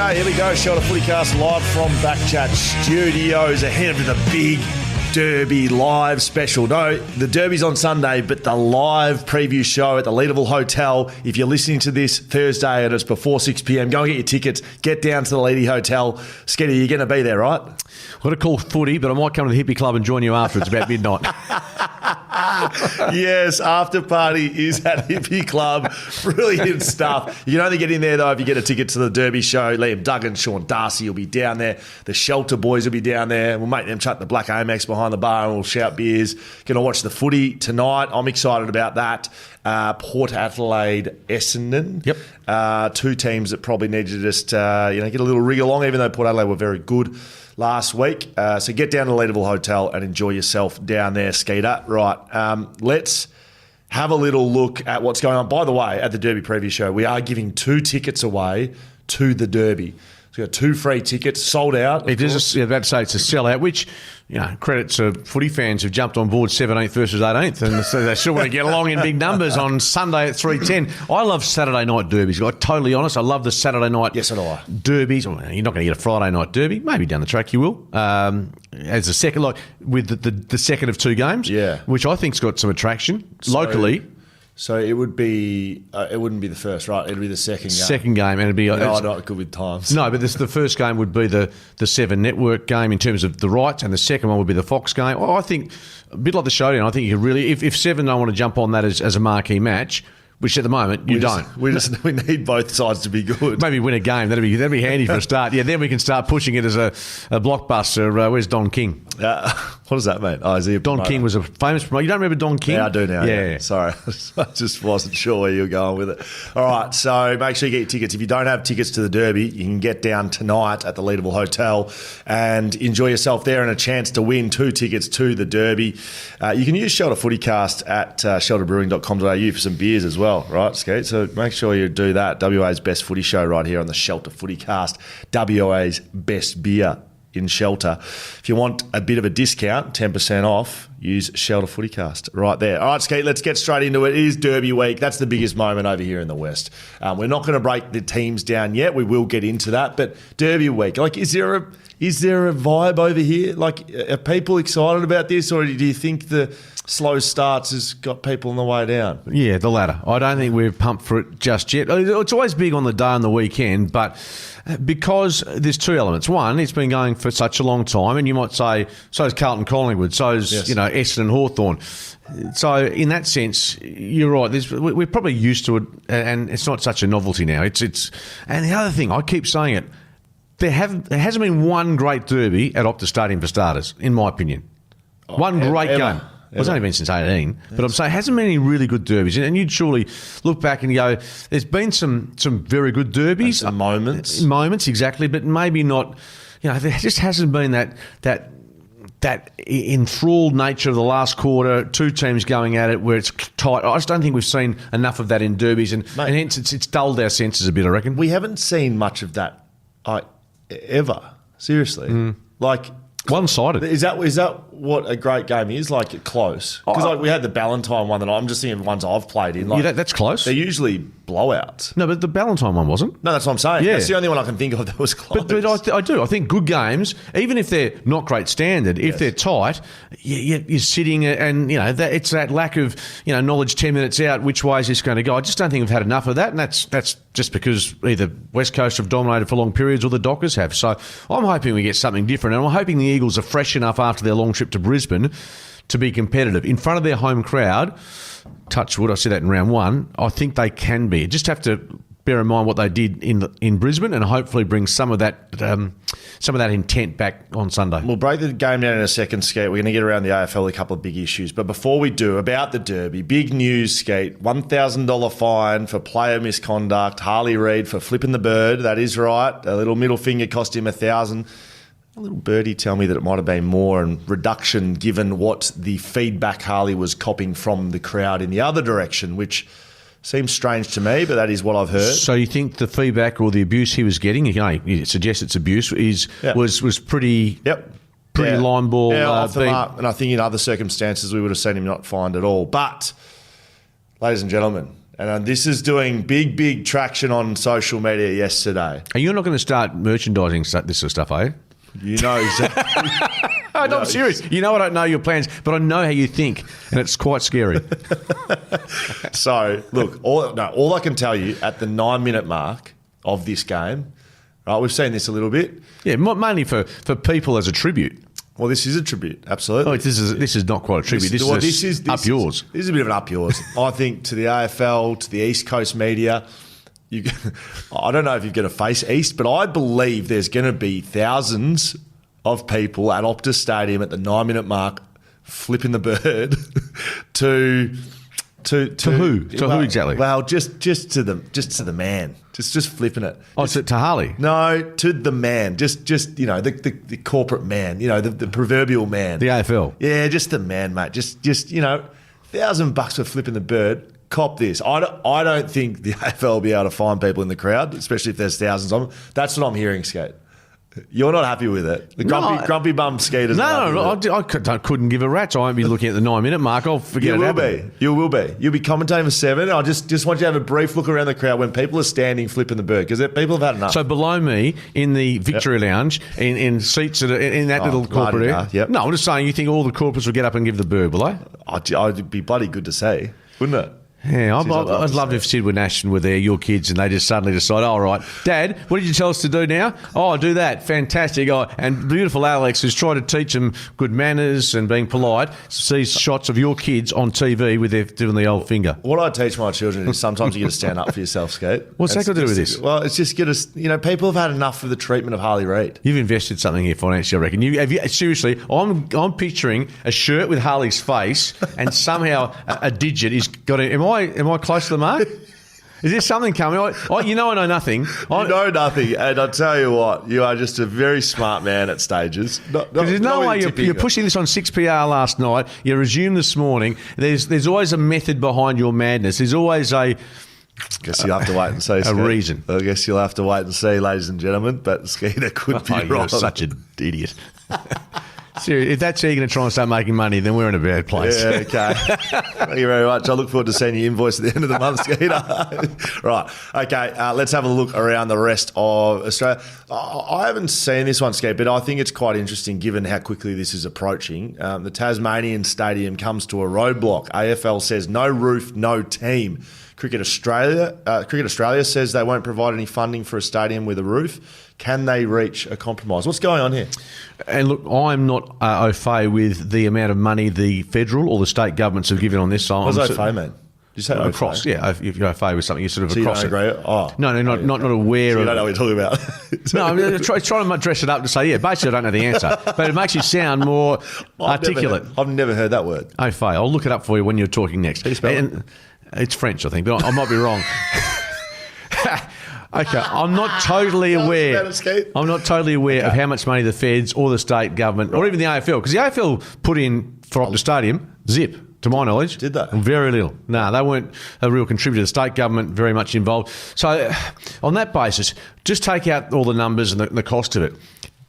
Okay, here we go. Show the FootyCast live from BackChat Studios ahead of the big Derby live special. No, the Derby's on Sunday, but the live preview show at the Leederville Hotel. If you're listening to this Thursday and it's before 6 p.m, go and get your tickets. Get down to the Leedy Hotel. Sketty, you're going to be there, right? I've got to call footy, but I might come to the hippie club and join you after. It's about midnight. Yes, after party is at Hippie Club. Brilliant stuff. You can only get in there, though, if you get a ticket to the Derby show. Liam Duggan, Sean Darcy will be down there. The Shelter boys will be down there. We'll make them chuck the black Amex behind the bar and we'll shout beers. Going to watch the footy tonight. I'm excited about that. Port Adelaide, Essendon. Yep. Two teams that probably need to just get a little rig along, even though Port Adelaide were very good last week. So get down to the Leederville Hotel and enjoy yourself down there, Skeeter. Right, let's have a little look at what's going on. By the way, at the Derby preview show, we are giving 2 tickets away to the Derby. So we've got 2 free tickets, sold out. It is, about to say it's a sellout, which, credit to footy fans who've jumped on board 17th versus 18th, and so they still want to get along in big numbers on Sunday at 3:10. I love Saturday night derbies. I'm totally honest. I love the Saturday night derbies. Well, you're not going to get a Friday night derby. Maybe down the track you will. As a second, like with the second of 2 games, which I think's got some attraction locally. So it would be, it wouldn't be the first, right? It'd be the second game. Second game, and it'd be not good with times. No, but the first game would be the 7 Network game in terms of the rights, and the second one would be the Fox game. I think a bit like the Showdown. I think you could really, if 7 don't want to jump on that as a marquee match, which at the moment you don't. We need both sides to be good. Maybe win a game. That'd be handy for a start. Yeah, then we can start pushing it as a blockbuster. Where's Don King? What does that mean? Oh, is he Don King was a famous promoter. You don't remember Don King? Yeah, I do now. Yeah. Sorry, I just wasn't sure where you were going with it. All right, so make sure you get your tickets. If you don't have tickets to the Derby, you can get down tonight at the Leederville Hotel and enjoy yourself there and a chance to win 2 tickets to the Derby. You can use Shelter FootyCast at shelterbrewing.com.au for some beers as well, right, Skate? So make sure you do that. WA's best footy show right here on the Shelter FootyCast. WA's best beer in Shelter. If you want a bit of a discount, 10% off, use Shelter FootyCast right there. All right, Skate, let's get straight into it. It is Derby week. That's the biggest moment over here in the West. We're not going to break the teams down yet. We will get into that. But Derby week, like, is there a vibe over here? Like, are people excited about this, or do you think the slow starts has got people on the way down? Yeah, the latter. I don't think we're pumped for it just yet. It's always big on the day on the weekend, but because there's 2 elements. One, it's been going for such a long time, and you might say, so is Carlton Collingwood, so is Essendon and Hawthorn. So in that sense, you're right. We're probably used to it, and it's not such a novelty now. It's and the other thing, I keep saying it, there hasn't been one great derby at Optus Stadium for starters, in my opinion. One great game. Well, it's only been since 18, but I'm saying it hasn't been any really good derbies. And you'd surely look back and go, there's been some very good derbies. And some moments. Moments, exactly, but maybe not, there just hasn't been that enthralled nature of the last quarter, 2 teams going at it where it's tight. I just don't think we've seen enough of that in derbies, and hence it's dulled our senses a bit, I reckon. We haven't seen much of that ever, seriously. Like, one-sided. Is that what a great game is? Like, close? Because we had the Ballantine one that I'm just thinking of ones I've played in. Like, that's close. They're usually blowouts. No, but the Ballantine one wasn't. No, that's what I'm saying. Yeah. That's the only one I can think of that was close. But I do. I think good games, even if they're not great standard, if they're tight, you're sitting and, it's that lack of, knowledge 10 minutes out, which way is this going to go? I just don't think we've had enough of that, and that's just because either West Coast have dominated for long periods or the Dockers have. So I'm hoping we get something different, and I'm hoping the Eagles are fresh enough after their long trip to Brisbane to be competitive. In front of their home crowd, touch wood, I said that in round 1, I think they can be. Just have to bear in mind what they did in Brisbane and hopefully bring some of that intent back on Sunday. We'll break the game down in a second, Skate. We're going to get around the AFL, a couple of big issues. But before we do, about the Derby, big news, Skate, $1,000 fine for player misconduct. Harley Reid for flipping the bird. That is right. A little middle finger cost him $1,000. A little birdie tell me that it might have been more, and reduction given what the feedback Harley was copying from the crowd in the other direction, which seems strange to me, but that is what I've heard. So you think the feedback or the abuse he was getting, you suggest it's abuse, was pretty line ball. Off the mark, and I think in other circumstances we would have seen him not fined at all. But, ladies and gentlemen, And this is doing big traction on social media yesterday. And you're not going to start merchandising this sort of stuff, are you? You know exactly. Oh, no, I'm serious. You know I don't know your plans, but I know how you think, and it's quite scary. So, look, all I can tell you at the 9-minute mark of this game, right, we've seen this a little bit. Yeah, mainly for people as a tribute. Well, this is a tribute, absolutely. Oh, this is not quite a tribute. This is up yours. This is a bit of an up yours. I think to the AFL, to the East Coast media, I don't know if you're going to face East, but I believe there's going to be thousands of people at Optus Stadium at the 9-minute mark flipping the bird to who? Who exactly? Well, just to the man. Just flipping it. Oh, to Harley? No, to the man. Just the corporate man. The proverbial man. The AFL. Yeah, just the man, mate. Just $1,000 for flipping the bird. Cop this. I don't think the AFL will be able to find people in the crowd, especially if there's thousands of them. That's what I'm hearing, Skate. You're not happy with it. The grumpy bum Skeeter's No, I couldn't give a rat's. I won't be looking at the 9-minute mark. I'll forget it. You will be. You'll be commentating for 7. I just want you to have a brief look around the crowd when people are standing flipping the bird, because people have had enough. So below me in the Victory Lounge, in seats in that little corporate area. Yep. No, I'm just saying, you think all the corporates will get up and give the bird, will they? I'd be bloody good to see, wouldn't it? Yeah, I'd love if Sid and Ashton were there, your kids, and they just suddenly decide, all right, Dad, what did you tell us to do now? Oh, do that. Fantastic. Oh, and beautiful Alex, who's trying to teach them good manners and being polite, sees shots of your kids on TV with their doing the old finger. What I teach my children is sometimes you got to stand up for yourself, Skate. What's that got to do with this? Well, it's just get us. People have had enough of the treatment of Harley Reid. You've invested something here financially, I reckon. Seriously, I'm picturing a shirt with Harley's face, and somehow a digit is got it. Am I close to the mark? Is there something coming? I know nothing. You know nothing, and I tell you what, you are just a very smart man at stages. There's no way you're pushing this on 6PR last night. You resumed this morning. There's always a method behind your madness. There's always a. Guess you'll have to wait and see. A reason. I guess you'll have to wait and see, ladies and gentlemen. But Skeeter could be wrong. You're such an idiot. Seriously, if that's how you're going to try and start making money, then we're in a bad place. Yeah, okay. Thank you very much. I look forward to seeing your invoice at the end of the month, Skeeter. Right. Okay, let's have a look around the rest of Australia. I haven't seen this one, Skeet, but I think it's quite interesting given how quickly this is approaching. The Tasmanian Stadium comes to a roadblock. AFL says no roof, no team. Cricket Australia says they won't provide any funding for a stadium with a roof. Can they reach a compromise? What's going on here? And look, I'm not au fait with the amount of money the federal or the state governments have given on this. What's au fait, man? Did you say across? Yeah, if you're au fait with something, you're sort of so across you don't agree? Oh. No, not aware so of. You don't know what you're talking about. No, I'm trying to dress it up to say, yeah, basically I don't know the answer. But it makes you sound more articulate. I've never heard that word. Au fait. I'll look it up for you when you're talking next. How do you spell it? It's French, I think, but I might be wrong. Okay, I'm not totally aware. I'm not totally aware of how much money the feds or the state government or even the AFL, because the AFL put in for Optus Stadium, zip, to my knowledge. Did they? Very little. No, they weren't a real contributor. The state government very much involved. So on that basis, just take out all the numbers and the cost of it.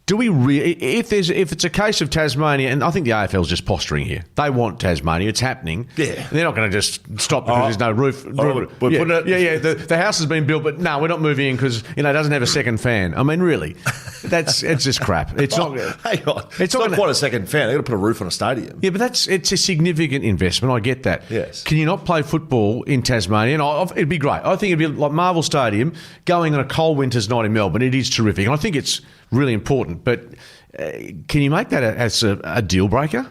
Do we if it's a case of Tasmania, and I think the AFL's just posturing here. They want Tasmania. It's happening. Yeah. They're not going to just stop because there's no roof. The house has been built, but no, we're not moving in because it doesn't have a second fan. I mean, really, it's just crap. It's not. Hang on. It's not quite a second fan. They're going to put a roof on a stadium. Yeah, but it's a significant investment. I get that. Yes. Can you not play football in Tasmania? And it'd be great. I think it'd be like Marvel Stadium going on a cold winter's night in Melbourne. It is terrific, and I think it's really important. But can you make that as a deal breaker?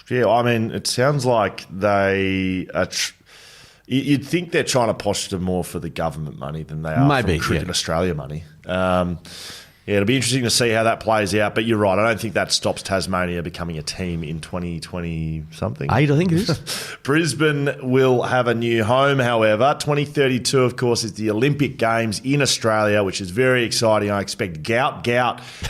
Yeah, I mean, it sounds like they are. You'd think they're trying to posture more for the government money than they are for Cricket Australia money. Yeah, it'll be interesting to see how that plays out. But you're right. I don't think that stops Tasmania becoming a team in 2020-something. 8, I think it is. Brisbane will have a new home, however. 2032, of course, is the Olympic Games in Australia, which is very exciting. I expect Gout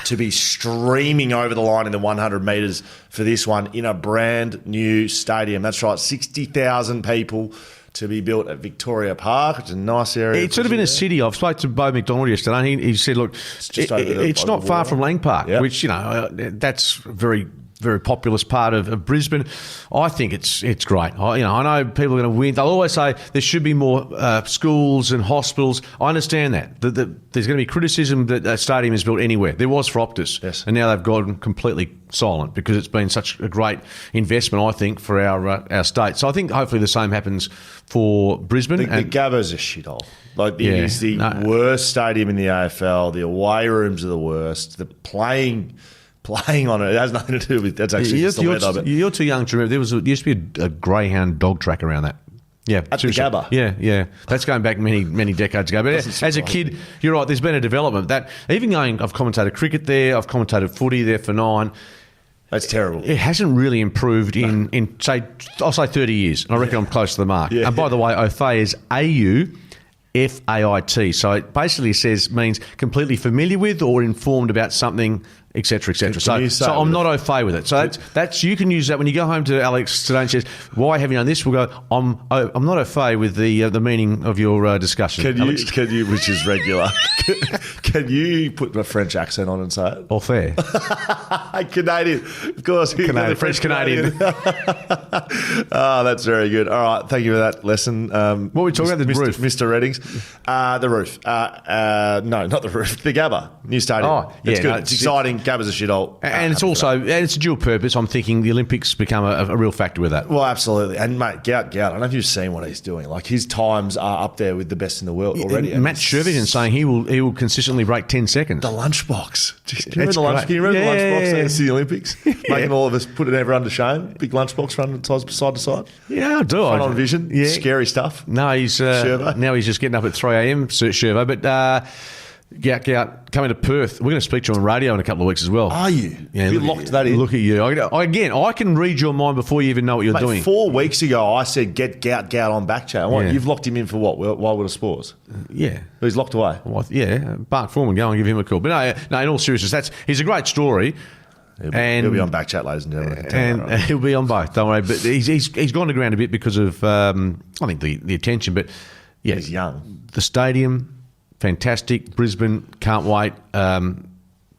to be streaming over the line in the 100 metres for this one in a brand new stadium. That's right, 60,000 people to be built at Victoria Park. It's a nice area. It's sort of in a city. I've spoke to Bo McDonald yesterday, and he said, look, it's not far from Lang Park, which, that's very very populous part of Brisbane. I think it's great. I know people are going to win. They'll always say there should be more schools and hospitals. I understand that. There's going to be criticism that a stadium is built anywhere. There was for Optus, yes. And now they've gone completely silent because it's been such a great investment, I think, for our state. So I think hopefully the same happens for Brisbane. The Gabba's a shithole. It's the worst stadium in the AFL. The away rooms are the worst. The playing on it has nothing to do with that's actually just the weather. But you're too young to remember. There used to be a greyhound dog track around that. Yeah, at the Gabba. Yeah. That's going back many decades ago. But as a kid, you're right. There's been a development that I've commentated cricket there. I've commentated footy there for 9. That's terrible. It hasn't really improved in say 30 years. And I reckon I'm close to the mark. Yeah. And by the way, Aufait is AUFAIT. So it basically means completely familiar with or informed about something, etc., etc. So I'm not au fait with it. So that's you can use that when you go home to Alex today and says, "Why have you done this?" We'll go, "I'm not au fait with the meaning of your discussion." Can you, which is regular? Can you put a French accent on and say it? Au fait. Canadian, of course. French Canadian. Oh, that's very good. All right, thank you for that lesson. What were we talking about? The roof, Mr. Reddings. The roof. No, not the roof. The Gabba, new stadium. Oh, yeah, it's good. It's exciting. Gabba's a shithole. And it's a dual purpose. I'm thinking the Olympics become a real factor with that. Well, absolutely. And mate, Gout, I don't know if you've seen what he's doing. Like his times are up there with the best in the world already. Matt Shervington saying he will consistently break 10 seconds. The lunchbox. Can you remember the lunchbox at the Olympics? Making all of us, putting everyone to shame. Big lunchbox running side to side. Yeah, I do. Front on vision. Yeah. Scary stuff. No, he's just getting up at 3 a.m. Shervo, but. Gout coming to Perth. We're going to speak to you on radio in a couple of weeks as well. Are you? Yeah, you locked that in. Look at you. I can read your mind before you even know what you're doing. 4 weeks ago, I said get Gout on BackChat. You've locked him in for what? Wildwood Sports? Yeah. He's locked away. Well, yeah. Bart Foreman, go and give him a call. But no, in all seriousness, he's a great story. He'll be on BackChat, ladies and gentlemen. And he'll be on both, don't worry. But he's gone to ground a bit because of, I think, the attention. But yeah, he's young. The stadium... Fantastic. Brisbane, can't wait.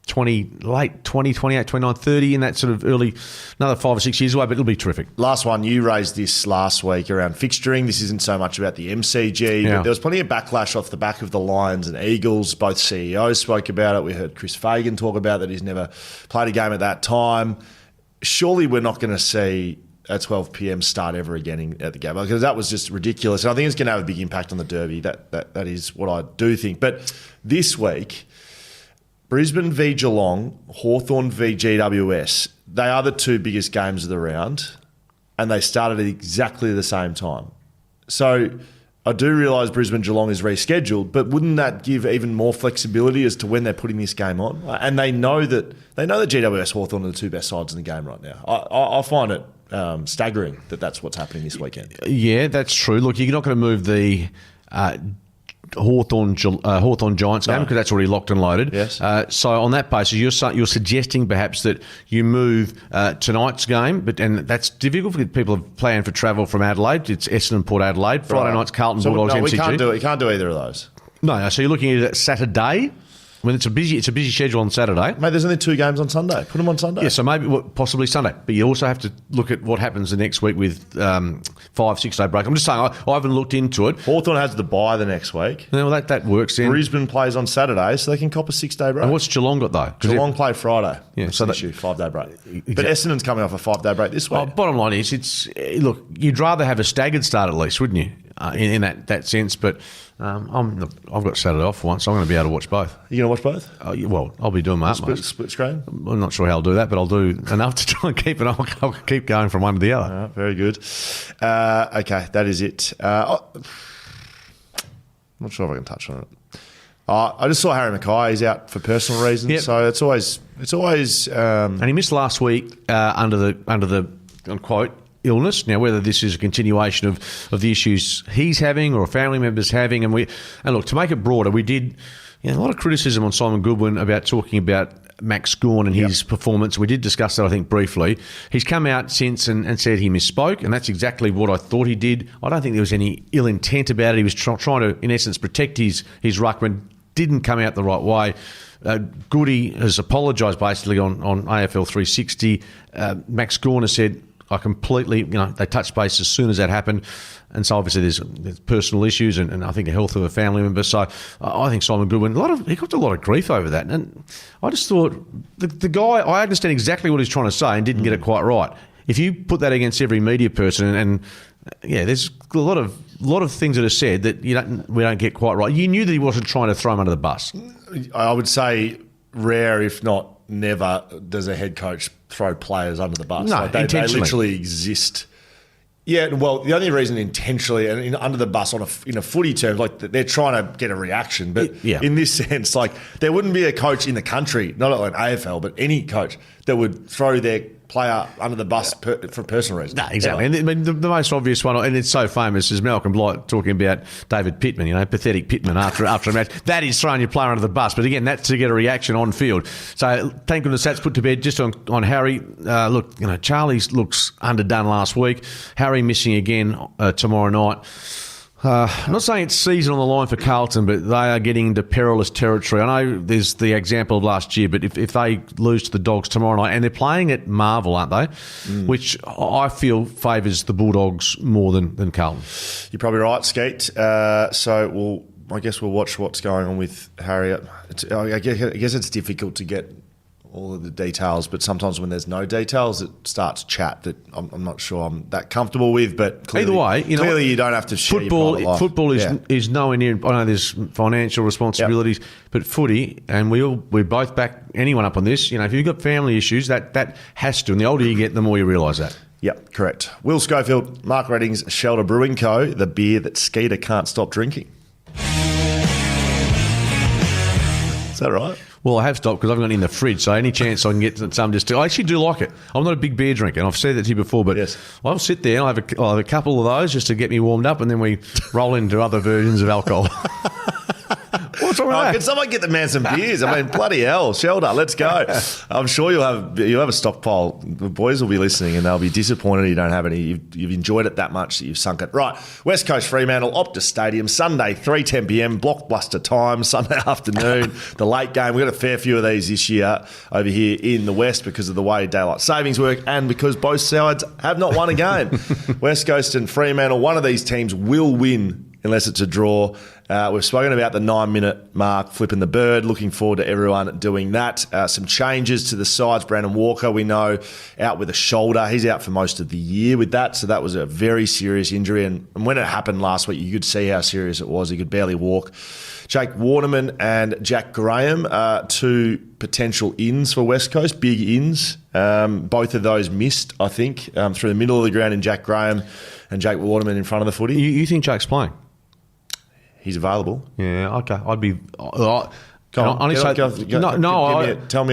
28, 29, 30 in that sort of early, another 5 or 6 years away, but it'll be terrific. Last one, you raised this last week around fixturing. This isn't so much about the MCG, but there was plenty of backlash off the back of the Lions and Eagles. Both CEOs spoke about it. We heard Chris Fagan talk about that he's never played a game at that time. Surely we're not going to see a 12 p.m. start ever again at the Gabba, because that was just ridiculous. And I think it's going to have a big impact on the Derby. That is what I do think. But this week, Brisbane v Geelong, Hawthorn v GWS, they are the 2 biggest games of the round, and they started at exactly the same time. So I do realise Brisbane-Geelong is rescheduled, but wouldn't that give even more flexibility as to when they're putting this game on? And they know that GWS Hawthorn are the 2 best sides in the game right now. I find it staggering that's what's happening this weekend. Yeah, that's true. Look, you're not going to move the Hawthorn Giants game because that's already locked and loaded. Yes. So on that basis, you're suggesting perhaps that you move tonight's game, and that's difficult for people who plan for travel from Adelaide. It's Essendon, Port Adelaide. Friday night's Carlton, Bulldogs, MCG. We can't do it. You can't do either of those. No. So you're looking at it Saturday. When it's a busy schedule on Saturday. Mate, there's only 2 games on Sunday. Put them on Sunday. Yeah, so maybe possibly Sunday. But you also have to look at what happens the next week with 5-6 day break. I'm just saying, I haven't looked into it. Hawthorn has the bye the next week. Yeah, well, that works then. Brisbane plays on Saturday, so they can cop a 6-day break. And what's Geelong got though? Geelong play Friday. Yeah, so that 5-day break. Exactly. But Essendon's coming off a 5-day break this week. Bottom line is, look, you'd rather have a staggered start at least, wouldn't you? In that sense, but I've got Saturday off once, so I'm going to be able to watch both. You going to watch both? Well, I'll be doing my utmost. Split screen? I'm not sure how I'll do that, but I'll do enough to try and keep it. I'll keep going from one to the other. Very good. Okay, that is it. I'm not sure if I can touch on it. I just saw Harry Mackay. He's out for personal reasons, so it's always. And he missed last week under the unquote illness. Now, whether this is a continuation of the issues he's having or a family member's having, and look, to make it broader, we did a lot of criticism on Simon Goodwin about talking about Max Gawn and his performance. We did discuss that, I think, briefly. He's come out since and said he misspoke, and that's exactly what I thought he did. I don't think there was any ill intent about it. He was trying to, in essence, protect his ruckman. didn't come out the right way. Goody has apologised basically on AFL 360. Max Gorner said, I completely, they touched base as soon as that happened. And so obviously there's personal issues and I think the health of a family member. So I think Simon Goodwin, he got a lot of grief over that. And I just thought, the guy, I understand exactly what he's trying to say and didn't get it quite right. If you put that against every media person and there's a lot of things that are said that we don't get quite right. You knew that he wasn't trying to throw him under the bus. I would say rare, if not never, does a head coach throw players under the bus. No, they literally exist. Yeah, well, the only reason intentionally and under the bus in a footy term, like they're trying to get a reaction. But in this sense, like there wouldn't be a coach in the country, not like AFL, but any coach that would throw their player under the bus for personal reasons. No, exactly. And I mean, the most obvious one, and it's so famous, is Malcolm Blight talking about David Pittman, pathetic Pittman after a match. That is throwing your player under the bus. But again, that's to get a reaction on field. So thank goodness that's put to bed. Just on Harry, look, Charlie looks underdone last week. Harry missing again tomorrow night. I'm not saying it's season on the line for Carlton, but they are getting into perilous territory. I know there's the example of last year, but if they lose to the Dogs tomorrow night, and they're playing at Marvel, aren't they? Which I feel favours the Bulldogs more than Carlton. You're probably right, Skeet. So I guess we'll watch what's going on with Harry. I guess it's difficult to get all of the details, but sometimes when there's no details, it starts chat that I'm not sure I'm that comfortable with. But clearly, either way, clearly you don't have to share your private life. Football is nowhere near. I know there's financial responsibilities, but footy, and we both back anyone up on this. If you've got family issues, that has to. And the older you get, the more you realise that. Yep, correct. Will Schofield, Mark Redding's Shelter Brewing Co., the beer that Skeeter can't stop drinking. Is that right? Well, I have stopped because I've got it in the fridge, so any chance I can get some just to... I actually do like it. I'm not a big beer drinker, and I've said that to you before, but I'll sit there and I'll have a couple of those just to get me warmed up, and then we roll into other versions of alcohol. What's wrong with that? Can someone get the man some beers? I mean, bloody hell, Shelter, let's go. I'm sure you'll have a stockpile. The boys will be listening and they'll be disappointed you don't have any. You've enjoyed it that much that you've sunk it. Right, West Coast Fremantle, Optus Stadium, Sunday, 3:10 p.m, blockbuster time, Sunday afternoon, the late game. We've got a fair few of these this year over here in the West because of the way daylight savings work and because both sides have not won a game. West Coast and Fremantle, one of these teams will win unless it's a draw. We've spoken about the 9-minute mark, flipping the bird. Looking forward to everyone doing that. Some changes to the sides. Brandon Walker, we know, out with a shoulder. He's out for most of the year with that, so that was a very serious injury. And when it happened last week, you could see how serious it was. He could barely walk. Jake Waterman and Jack Graham, two potential ins for West Coast, big ins. Both of those missed, I think, through the middle of the ground in Jack Graham and Jake Waterman in front of the footy. You think Jake's playing? He's available. Yeah, okay. I'd be... Tell me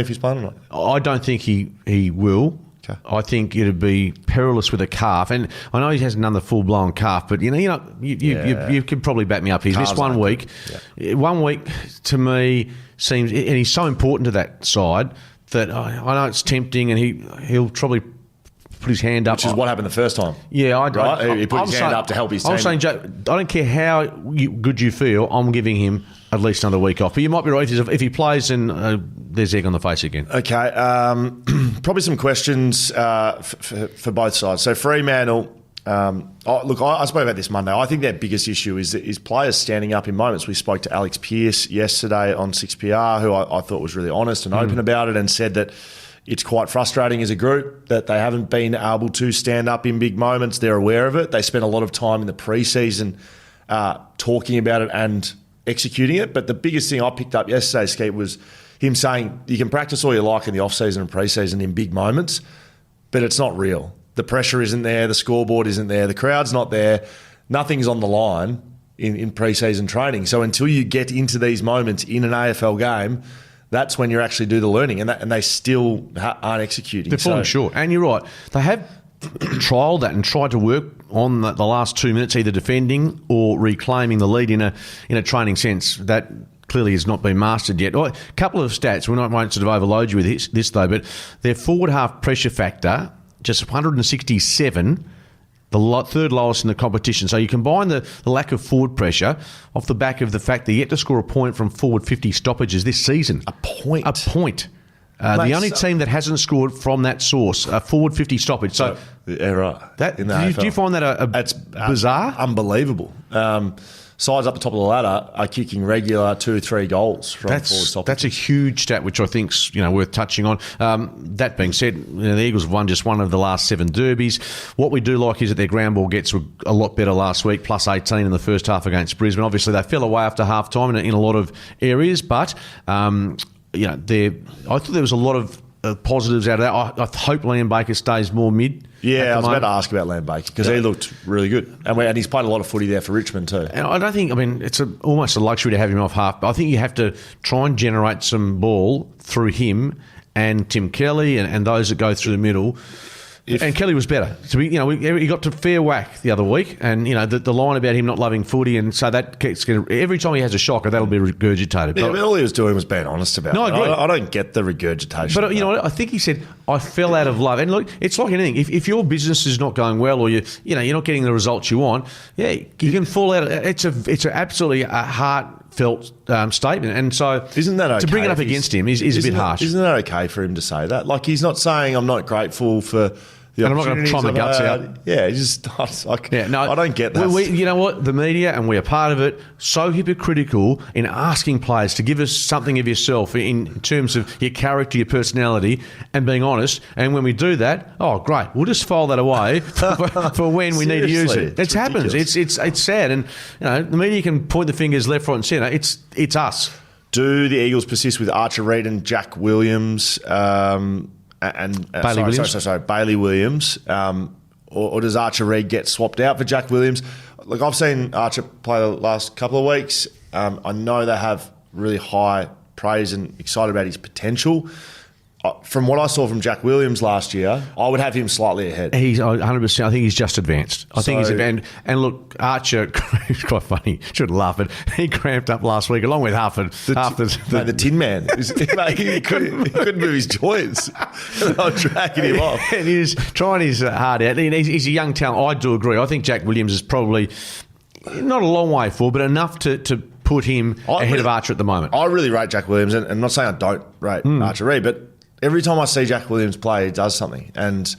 if he's playing or not. I don't think he will. Okay. I think it'd be perilous with a calf. And I know he hasn't done the full-blown calf, but you could probably back me up. He's missed 1 week. Yeah. 1 week, to me, seems... And he's so important to that side that I know it's tempting and he'll probably... put his hand up. Which is what happened the first time. Yeah, he put his hand up to help his team. I'm saying, Joe, I don't care how good you feel, I'm giving him at least another week off. But you might be right. If he plays, then there's egg on the face again. Okay. Probably some questions for both sides. So Fremantle, I spoke about this Monday. I think their biggest issue is players standing up in moments. We spoke to Alex Pearce yesterday on 6PR, who I thought was really honest and open about it, and said that it's quite frustrating as a group that they haven't been able to stand up in big moments. They're aware of it. They spent a lot of time in the pre-season talking about it and executing it. But the biggest thing I picked up yesterday, Skeet, was him saying you can practice all you like in the off-season and pre-season in big moments, but it's not real. The pressure isn't there. The scoreboard isn't there. The crowd's not there. Nothing's on the line in pre-season training. So until you get into these moments in an AFL game, that's when you actually do the learning, and they still aren't executing. They're falling short. And you're right. They have trialled that and tried to work on the last 2 minutes, either defending or reclaiming the lead in a training sense. That clearly has not been mastered yet. A couple of stats. We won't sort of overload you with this though, but their forward half pressure factor, just 167 third lowest in the competition. So you combine the lack of forward pressure off the back of the fact that you yet to score a point from forward 50 stoppages this season. A point? A point. The only team that hasn't scored from that source, a forward 50 stoppage. So, yeah, right. Do you find that That's bizarre? Unbelievable. Sides up the top of the ladder are kicking regular 2 or 3 goals from forward stoppages. That's a huge stat, which I think's worth touching on. That being said, the Eagles have won just one of the last 7 derbies. What we do like is that their ground ball gets a lot better last week, plus 18 in the first half against Brisbane. Obviously, they fell away after half time in a lot of areas, but I thought there was a lot of positives out of that. I hope Liam Baker stays more mid. Yeah, I was about to ask about Liam Baker because he looked really good. And he's played a lot of footy there for Richmond too. And I don't think, it's almost a luxury to have him off half, but I think you have to try and generate some ball through him and Tim Kelly and those that go through the middle. And Kelly was better. So he got to fair whack the other week, and the line about him not loving footy, and so that gets every time he has a shocker, that'll be regurgitated. Yeah, but all he was doing was being honest about it. No, I agree. I don't get the regurgitation. But I think he said, I fell out of love. And look, it's like anything. If your business is not going well, or you're not getting the results you want, you can fall out. It's absolutely a heartfelt statement, and so isn't that okay? To bring it up against him is a bit harsh. Isn't that okay for him to say that? Like, he's not saying I'm not grateful for. And I'm not going to try my guts out. Yeah, I don't get that. You know what? The media, and we are part of it, so hypocritical in asking players to give us something of yourself in terms of your character, your personality, and being honest. And when we do that, oh, great. We'll just file that away for when we need to use it. It happens. It's sad. And the media can point the fingers left, right and centre. It's us. Do the Eagles persist with Archer Reid and Jack Williams Bailey Williams, or does Archer Reid get swapped out for Jack Williams? Look, I've seen Archer play the last couple of weeks. I know they have really high praise and excited about his potential. From what I saw from Jack Williams last year, I would have him slightly ahead. He's 100%. I think he's just advanced. I think he's advanced. And look, Archer, it's quite funny. Shouldn't laugh, but he cramped up last week along with the Tin Man. He couldn't move his joints. They were dragging him off. And he was trying his heart out. He's a young talent. I do agree. I think Jack Williams is probably not a long way forward, but enough to put him ahead of Archer at the moment. I really rate Jack Williams, and I'm not saying I don't rate Archer Reid, but every time I see Jack Williams play, he does something. And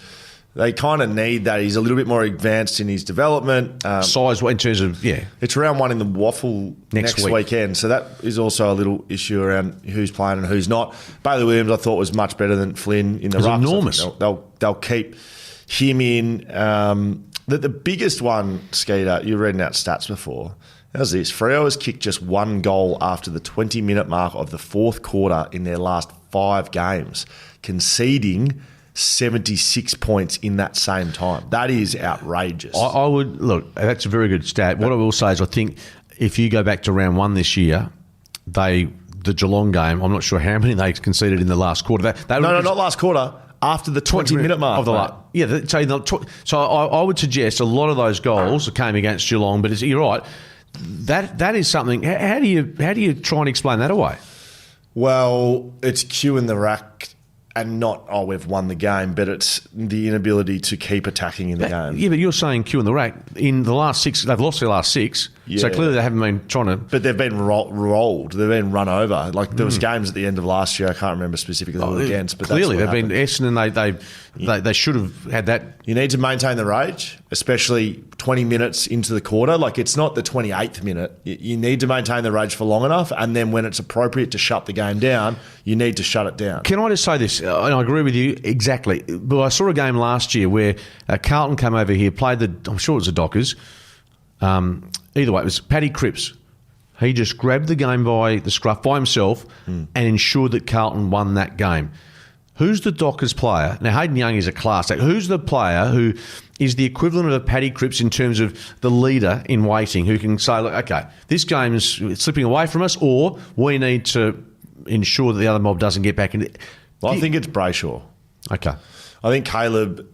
they kind of need that. He's a little bit more advanced in his development. Size, in terms of, It's round 1 in the Waffle next weekend. So that is also a little issue around who's playing and who's not. Bailey Williams, I thought, was much better than Flynn in the ruck. Enormous. They'll keep him in. The biggest one, Skeeter, you've read out stats before. How's this? Freo has kicked just 1 goal after the 20-minute mark of the 4th quarter in their last 5 games, conceding 76 points in that same time. That is outrageous. I would look. That's a very good stat. What I will say is, I think if you go back to round 1 this year, the Geelong game, I'm not sure how many they conceded in the last quarter. Not last quarter. After the 20-minute mark of the so I would suggest a lot of those goals came against Geelong. But you're right. That is something. How do you try and explain that away? Well, it's Q in the rack, and not we've won the game, but it's the inability to keep attacking in the game. Yeah, but you're saying Q in the rack in the last 6. They've lost their last 6, so clearly they haven't been trying to. But they've been rolled. They've been run over. Like there was games at the end of last year. I can't remember specifically who against, but clearly they've been Essendon. They should have had that. You need to maintain the rage, especially 20 minutes into the quarter. Like it's not the 28th minute. You need to maintain the rage for long enough, and then when it's appropriate to shut the game down, you need to shut it down. Can I just say this? And I agree with you exactly. But I saw a game last year where Carlton came over here, played I'm sure it was the Dockers. Either way, it was Paddy Cripps. He just grabbed the game by the scruff by himself and ensured that Carlton won that game. Who's the Dockers player? Now, Hayden Young is a class act. Who's the player who is the equivalent of a Paddy Cripps in terms of the leader in waiting, who can say, look, okay, this game's slipping away from us, or we need to ensure that the other mob doesn't get back in it? Well, I think it's Brayshaw. Okay. I think Caleb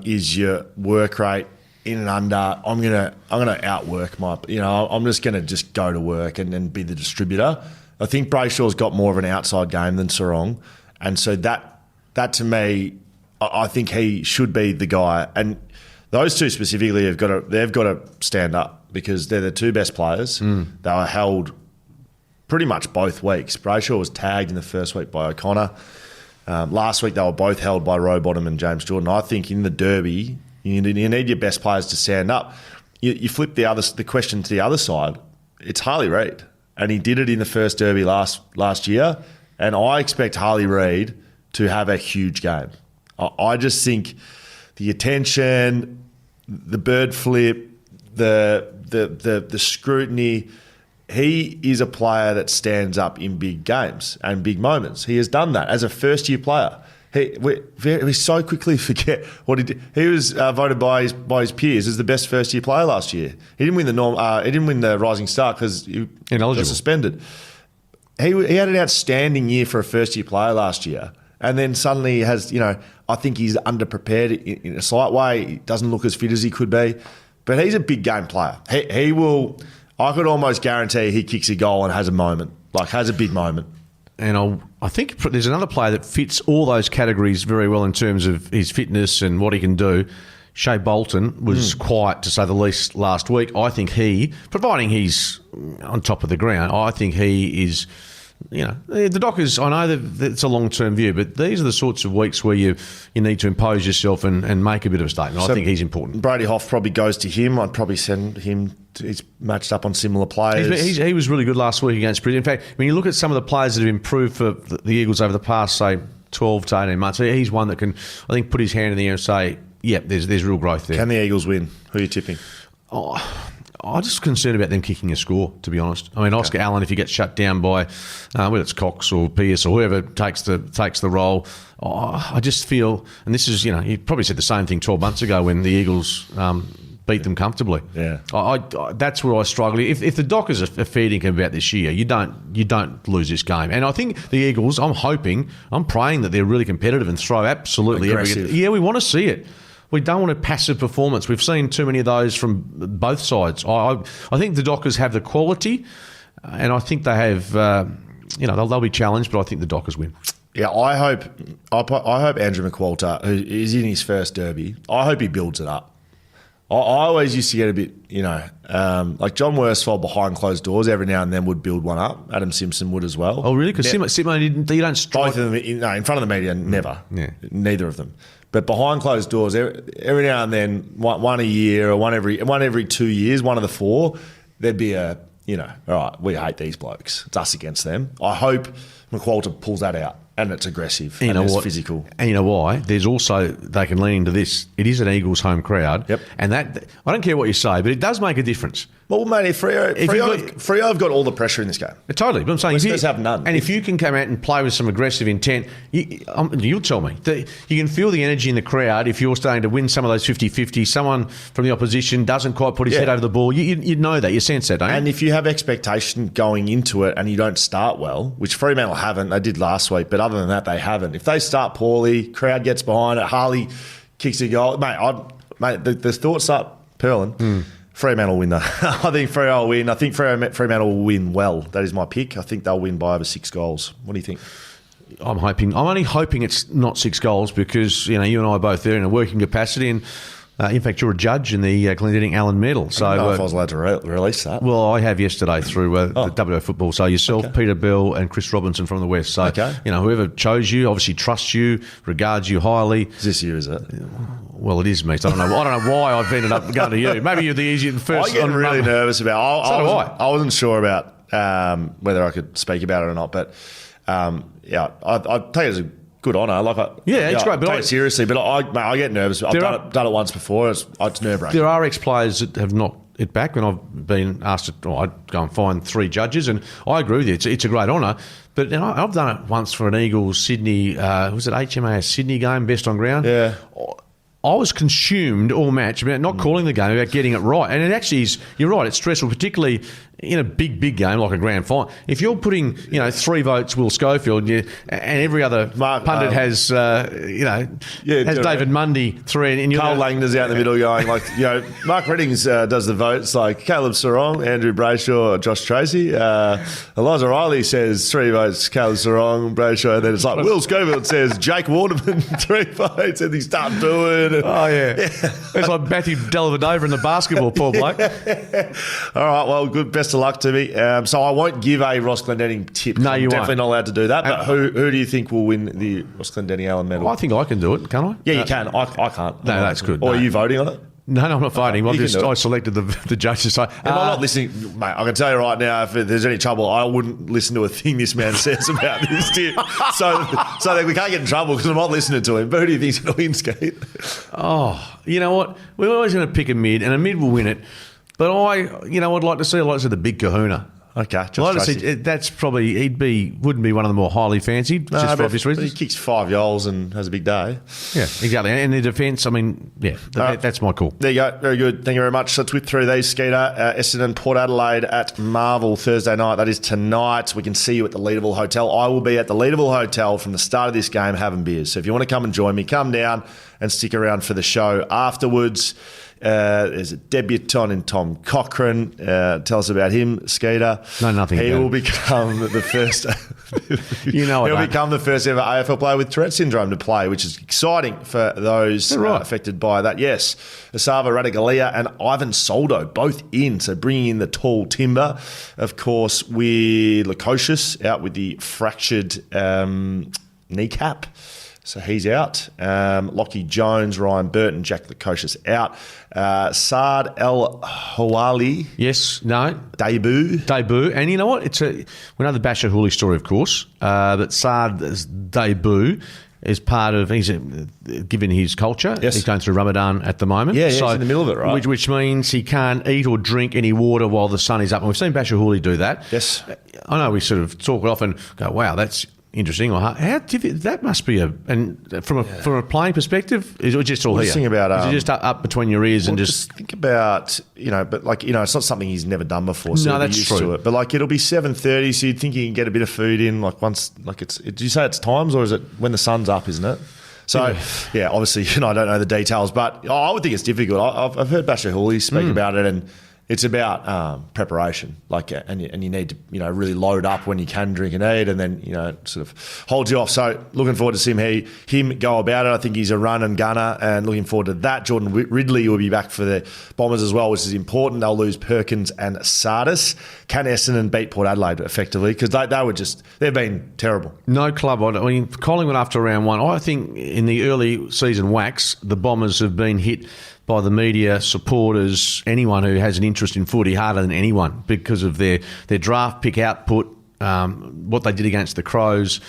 is your work rate in and under. I'm gonna outwork my. I'm just gonna go to work and be the distributor. I think Brayshaw's got more of an outside game than Sarong, and so that to me, I think he should be the guy. And those two specifically they've got to stand up because they're the two best players. They were held pretty much both weeks. Brayshaw was tagged in the first week by O'Connor. Last week they were both held by Rowbottom and James Jordan. I think in the Derby you need your best players to stand up. You flip the question to the other side. It's Harley Reid, and he did it in the first Derby last year. And I expect Harley Reid to have a huge game. I just think the attention, the bird flip, the scrutiny. He is a player that stands up in big games and big moments. He has done that as a first-year player. We so quickly forget what he did. He was voted by his peers as the best first-year player last year. He didn't win he didn't win the Rising Star because he was suspended. He had an outstanding year for a first-year player last year, and then suddenly he has. I think he's underprepared in a slight way. He doesn't look as fit as he could be, but he's a big game player. He will. I could almost guarantee he kicks a goal and has a moment, has a big moment. And I think there's another player that fits all those categories very well in terms of his fitness and what he can do. Shea Bolton was quiet, to say the least, last week. I think providing he's on top of the ground, I think he is... the Dockers, I know that it's a long-term view, but these are the sorts of weeks where you need to impose yourself and make a bit of a statement. So I think he's important. Brady Hoff probably goes to him. I'd probably send him. He's matched up on similar players. He was really good last week against Brisbane. In fact, when you look at some of the players that have improved for the Eagles over the past, say, 12 to 18 months, he's one that can, I think, put his hand in the air and say, yeah, there's real growth there. Can the Eagles win? Who are you tipping? I'm just concerned about them kicking a score, to be honest. I mean, Oscar Allen, if he gets shut down by whether it's Cox or Pearce or whoever takes the role, I just feel, and this is, he probably said the same thing 12 months ago when the Eagles beat them comfortably. Yeah, I that's where I struggle. If the Dockers are feeding him about this year, you don't lose this game. And I think the Eagles, I'm praying that they're really competitive and throw absolutely everything. Yeah, we want to see it. We don't want a passive performance. We've seen too many of those from both sides. I think the Dockers have the quality, and I think they have. They'll be challenged, but I think the Dockers win. Yeah, I hope Andrew McQualter, who is in his first Derby, I hope he builds it up. I always used to get a bit, like John Worsfold behind closed doors every now and then would build one up. Adam Simpson would as well. Oh, really? Because Simo didn't. You don't strike. Both of them, in front of the media, never. Yeah. Neither of them. But behind closed doors, every now and then, one a year or one every 2 years, one of the four, there'd be all right, we hate these blokes. It's us against them. I hope McQualter pulls that out. And it's aggressive and it's physical. And you know why? There's also, they can lean into this. It is an Eagles home crowd. Yep. And that, I don't care what you say, but it does make a difference. Well, mate, if Freo have got all the pressure in this game. Totally. But I'm saying, West have none. And if you can come out and play with some aggressive intent, you'll tell me. You can feel the energy in the crowd if you're starting to win some of those 50-50. Someone from the opposition doesn't quite put his head over the ball. You know that. You sense that, don't you? And if you have expectation going into it and you don't start well, which Fremantle haven't, they did last week, but other than that, they haven't. If they start poorly, crowd gets behind it, Harley kicks a goal. Mate, the thoughts start purling. Fremantle will win though. I think Freo will win. I think Fremantle will win well. That is my pick. I think they'll win by over 6 goals. What do you think? I'm only hoping it's not 6 goals because you and I are both there in a working capacity, and in fact, you're a judge in the Glendenning Allen Medal. So I don't know if I was allowed to release that. Well, I have yesterday through the WA Football. So yourself, Peter Bell, and Chris Robinson from the West. So whoever chose you obviously trusts you, regards you highly. Is this you? Is it? Well, it is me. So I don't know why I've ended up going to you. Maybe you're the easier first. I get really nervous about. I wasn't sure about whether I could speak about it or not, but I take it as a good honour. It's great. But I take it seriously, but I get nervous. I've done it once before. It's nerve-wracking. There are ex-players that have knocked it back when I've been asked to. I'd go and find 3 judges, and I agree with you. It's a great honour. But I've done it once for an Eagles Sydney. Was it HMAS Sydney game, best on ground? Yeah. I was consumed all match about not calling the game, about getting it right. And it actually is, you're right, it's stressful, particularly in a big game like a grand final, if you're putting 3 votes Will Schofield and every other pundit has David Mundy 3 and Carl Langner's out in the middle going Mark Reddings does the votes like Caleb Sarong, Andrew Brayshaw, Josh Tracy. Eliza Riley says 3 votes Caleb Sarong, Brayshaw, and then it's like Will Schofield says Jake Waterman 3 votes and he starts doing it. It's like Matthew Dellavedova in the basketball, poor bloke. All right, well, good. Best of luck to me. So I won't give a Ross Glendinning tip. No, you definitely won't. not allowed to do that. But who do you think will win the Ross Glendinning Allen medal? I think I can do it, can't I? Yeah, you can. I can't. No, that's good. Or are you voting on it? No, I'm not voting. I selected the judges. So, I'm not listening, mate. I can tell you right now, if there's any trouble, I wouldn't listen to a thing this man says about this tip. So that we can't get in trouble because I'm not listening to him. But who do you think's going to win, Skate? Oh, you know what? We're always going to pick a mid, and a mid will win it. But I'd like to see the big kahuna. Okay, that's probably wouldn't be one of the more highly fancied, just for obvious reasons. He kicks 5 goals and has a big day. Yeah, exactly. And the defence, that's my call. There you go. Very good. Thank you very much. Let's whip through these, Skeeter. Essendon, Port Adelaide at Marvel Thursday night. That is tonight. We can see you at the Leederville Hotel. I will be at the Leederville Hotel from the start of this game having beers. So if you want to come and join me, come down and stick around for the show afterwards. There's a debutant in Tom Cochrane. Tell us about him, Skeeter. No, nothing. He will become the first. He'll become the first ever AFL player with Tourette syndrome to play, which is exciting for those affected by that. Yes, Asava Radagalia and Ivan Soldo both in, so bringing in the tall timber. Of course, with Lukosius out with the fractured kneecap. So he's out. Lockie Jones, Ryan Burton, Jack Lukosius out. Saad El Hawali. Yes, no. Debut. And you know what? We know the Basher Hooley story, of course, but Saad's debut is part of, he's given his culture. Yes. He's going through Ramadan at the moment. Yeah, he's in the middle of it, right? Which means he can't eat or drink any water while the sun is up. And we've seen Basher Hooley do that. Yes. I know we sort of talk it off and go, wow, that's interesting. Or how that must be from a playing perspective, is it just all here? Think about is it just up between your ears and just think about it's not something he's never done before. So no, that's used true. To it. But it'll be 7:30, so you'd think you can get a bit of food in once. Did you say it's times or is it when the sun's up? Isn't it? So yeah, obviously I don't know the details, but I would think it's difficult. I've heard Basher Hooley speak about it and. It's about preparation, and you need to really load up when you can drink and eat, and then sort of holds you off. So looking forward to seeing him go about it. I think he's a run and gunner, and looking forward to that. Jordan Ridley will be back for the Bombers as well, which is important. They'll lose Perkins and Sardis. Can Essendon beat Port Adelaide effectively? Because they've been terrible. No club. I mean, Collingwood after round one. I think in the early season wax, the Bombers have been hit by the media, supporters, anyone who has an interest in footy harder than anyone because of their draft pick output, what they did against the Crows,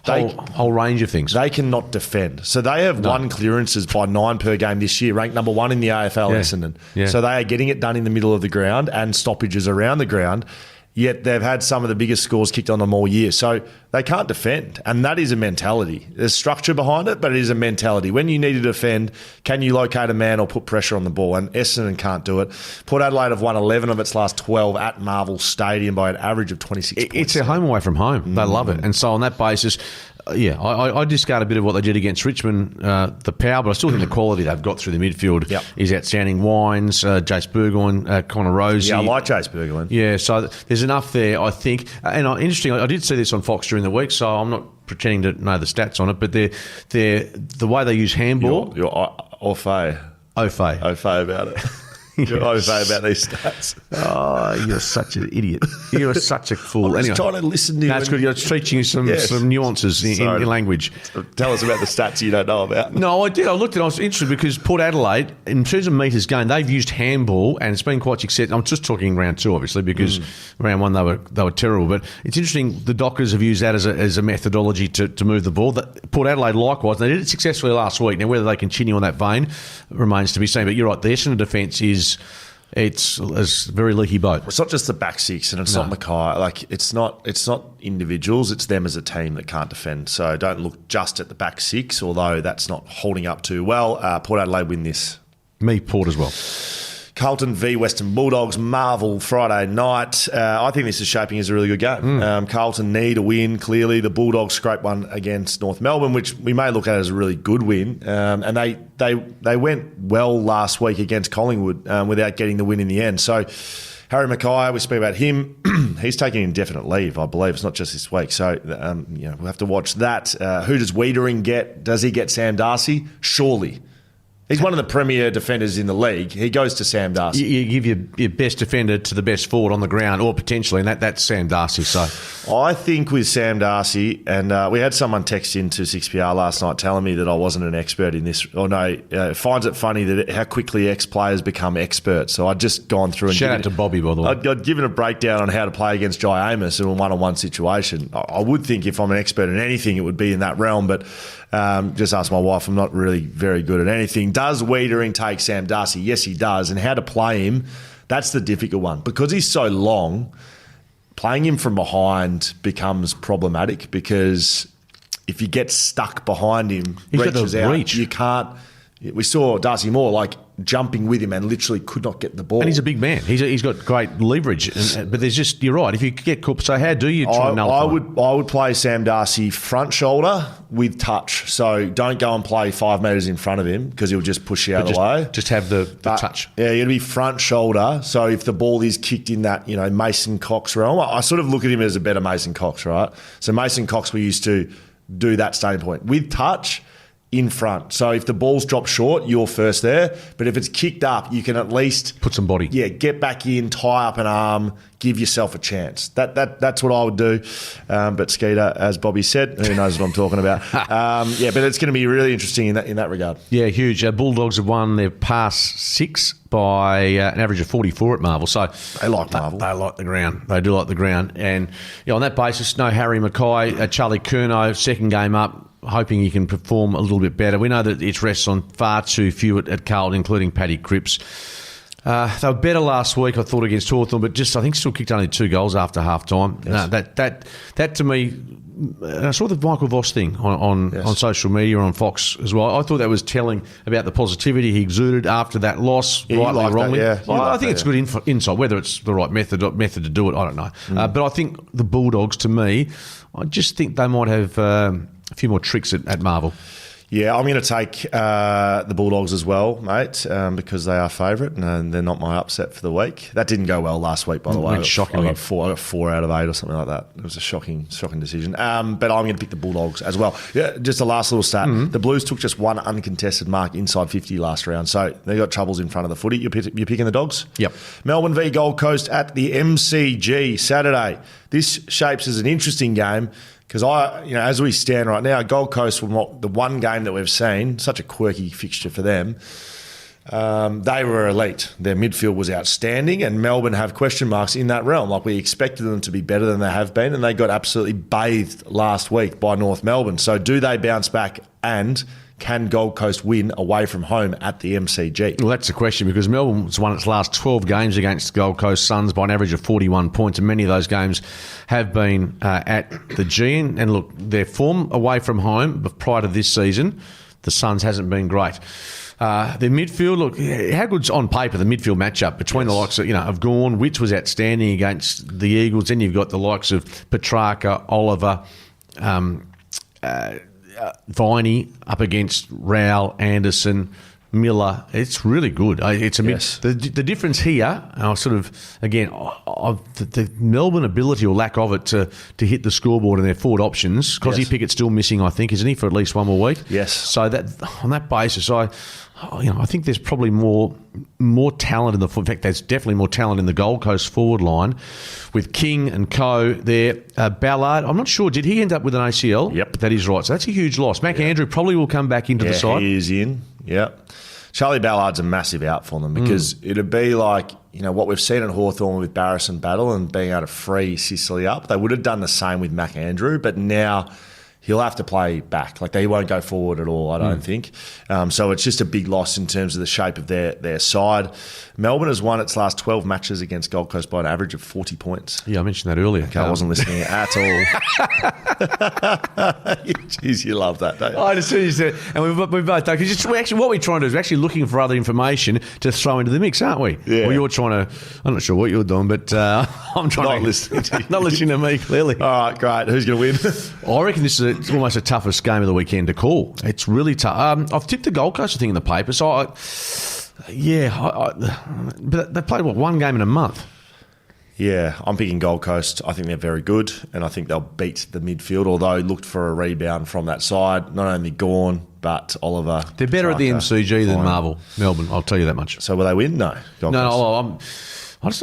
whole range of things. They cannot defend. So they have won clearances by 9 per game this year, ranked number 1 in the AFL, Essendon. Yeah. So they are getting it done in the middle of the ground and stoppages around the ground. Yet they've had some of the biggest scores kicked on them all year. So they can't defend. And that is a mentality. There's structure behind it, but it is a mentality. When you need to defend, can you locate a man or put pressure on the ball? And Essendon can't do it. Port Adelaide have won 11 of its last 12 at Marvel Stadium by an average of 26 points. It's a home away from home. They love it. And so on that basis, I discard a bit of what they did against Richmond, the power, but I still think the quality they've got through the midfield is outstanding. Wines, Jace Burgoyne, Connor Rosie. Yeah, I like Jace Burgoyne. Yeah, so there's enough there, I think. And interesting, I did see this on Fox during the week, so I'm not pretending to know the stats on it, but the way they use handball. You're au fait about it. You're au fait about these stats. Oh, you're such an idiot. You're such a fool. I'm just trying to listen to you. That's good. You're teaching you some nuances in language. Tell us about the stats you don't know about. No, I did. I looked and I was interested because Port Adelaide, in terms of metres gained, they've used handball and it's been quite successful. I'm just talking round 2, obviously, because round 1 they were terrible. But it's interesting. The Dockers have used that as a methodology to move the ball. Port Adelaide likewise. They did it successfully last week. Now whether they continue on that vein remains to be seen. But you're right. The Essendon defence it's a very leaky boat. It's not just the back six, and it's not Mackay. It's not individuals. It's them as a team that can't defend. So don't look just at the back six, although that's not holding up too well. Port Adelaide win this. Me, Port as well. Carlton v Western Bulldogs, Marvel Friday night. I think this is shaping as a really good game. Carlton need a win, clearly. The Bulldogs scraped one against North Melbourne, which we may look at as a really good win. And they went well last week against Collingwood without getting the win in the end. So Harry Mackay, we speak about him. He's taking indefinite leave, I believe. It's not just this week. So we'll have to watch that. Who does Wiedering get? Does he get Sam Darcy? Surely. He's one of the premier defenders in the league. He goes to Sam Darcy. You give your best defender to the best forward on the ground, or potentially, and that's Sam Darcy. So I think with Sam Darcy, and we had someone text into 6PR last night telling me that I wasn't an expert in this. Finds it funny that how quickly ex-players become experts. So I'd just gone through and shout out to Bobby, by the way. I'd given a breakdown on how to play against Jai Amos in a one-on-one situation. I would think if I'm an expert in anything, it would be in that realm, but just ask my wife. I'm not really very good at anything. Does Wiedering take Sam Darcy? Yes, he does. And how to play him, that's the difficult one. Because he's so long, playing him from behind becomes problematic because if you get stuck behind him, reaches out, you can't. We saw Darcy Moore jumping with him and literally could not get the ball. And he's a big man. He's got great leverage. But there's just, you're right, if you get caught. So how do you try and nullify? I would play Sam Darcy front shoulder with touch. So don't go and play 5 metres in front of him because he'll just push you out of the way. Just have the touch. Yeah, you'd be front shoulder. So if the ball is kicked in that, Mason Cox realm, I sort of look at him as a better Mason Cox, right? So Mason Cox, we used to do that starting point. With touch, in front. So if the ball's dropped short, you're first there. But if it's kicked up, you can at least put some body. Yeah, get back in, tie up an arm, give yourself a chance. That's what I would do. But Skeeter, as Bobby said, who knows what I'm talking about? But it's going to be really interesting in that regard. Yeah, huge. Bulldogs have won their past 6 by an average of 44 at Marvel. So they like Marvel. They like the ground. They do like the ground. And on that basis, no Harry Mackay, Charlie Curnow, second game up, hoping he can perform a little bit better. We know that it rests on far too few at Carlton, including Paddy Cripps. They were better last week, I thought, against Hawthorn, but I think still kicked only 2 goals after half time. Yes. No, that to me, I saw the Michael Voss thing on social media, on Fox as well. I thought that was telling about the positivity he exuded after that loss, rightly or wrongly. I think it's good insight. Whether it's the right method to do it, I don't know. But I think the Bulldogs, to me, I just think they might have a few more tricks at Marvel. Yeah, I'm going to take the Bulldogs as well, mate, because they are favourite and they're not my upset for the week. That didn't go well last week, by the way. I got 4 out of 8 or something like that. It was a shocking decision. But I'm going to pick the Bulldogs as well. Yeah, just a last little stat. Mm-hmm. The Blues took just 1 uncontested mark inside 50 last round, so they got troubles in front of the footy. You're picking the Dogs? Yep. Melbourne v Gold Coast at the MCG Saturday. This shapes as an interesting game. Because as we stand right now, Gold Coast were the one game that we've seen, such a quirky fixture for them. They were elite. Their midfield was outstanding, and Melbourne have question marks in that realm. We expected them to be better than they have been, and they got absolutely bathed last week by North Melbourne. So do they bounce back, and can Gold Coast win away from home at the MCG? Well, that's the question, because Melbourne's won its last 12 games against Gold Coast Suns by an average of 41 points, and many of those games have been at the G. And look, their form away from home prior to this season, the Suns hasn't been great. Their midfield, look, how good's on paper the midfield matchup between the likes of Gawn. Witts was outstanding against the Eagles. Then you've got the likes of Petrarca, Oliver, Viney up against Rowell, Anderson, Miller. It's really good. The difference here, the Melbourne ability or lack of it to hit the scoreboard and their forward options. Cosy Pickett's still missing, I think, isn't he, for at least one more week? Yes. So that on that basis, I think there's probably more talent in in fact, there's definitely more talent in the Gold Coast forward line with King and Co. there. Ballard, I'm not sure, did he end up with an ACL? Yep. That is right. So that's a huge loss. Andrew probably will come back into the side. He is in. Yep. Charlie Ballard's a massive out for them because it'd be like, what we've seen at Hawthorn with Barris and Battle and being able to free Sicily up. They would have done the same with Andrew, but now he'll have to play back. Like, they won't go forward at all, I don't think. So it's just a big loss in terms of the shape of their side. Melbourne has won its last 12 matches against Gold Coast by an average of 40 points. Yeah, I mentioned that earlier. Okay, I wasn't listening at all. Jeez, you love that, don't you? I just said, and we both know, because actually what we're trying to do is we're actually looking for other information to throw into the mix, aren't we? Yeah. Well, you're trying to, I'm not sure what you're doing, but I'm trying Not to... listening to you. Not listening to me, clearly. All right, great. Who's going to win? I reckon this is almost the toughest game of the weekend to call. It's really tough. I've tipped the Gold Coast, I think, in the paper, so but they played, one game in a month? Yeah, I'm picking Gold Coast. I think they're very good, and I think they'll beat the midfield, although looked for a rebound from that side. Not only Gawn, but Oliver. They're better at the MCG than Melbourne, I'll tell you that much. So will they win? No. Gold Coast.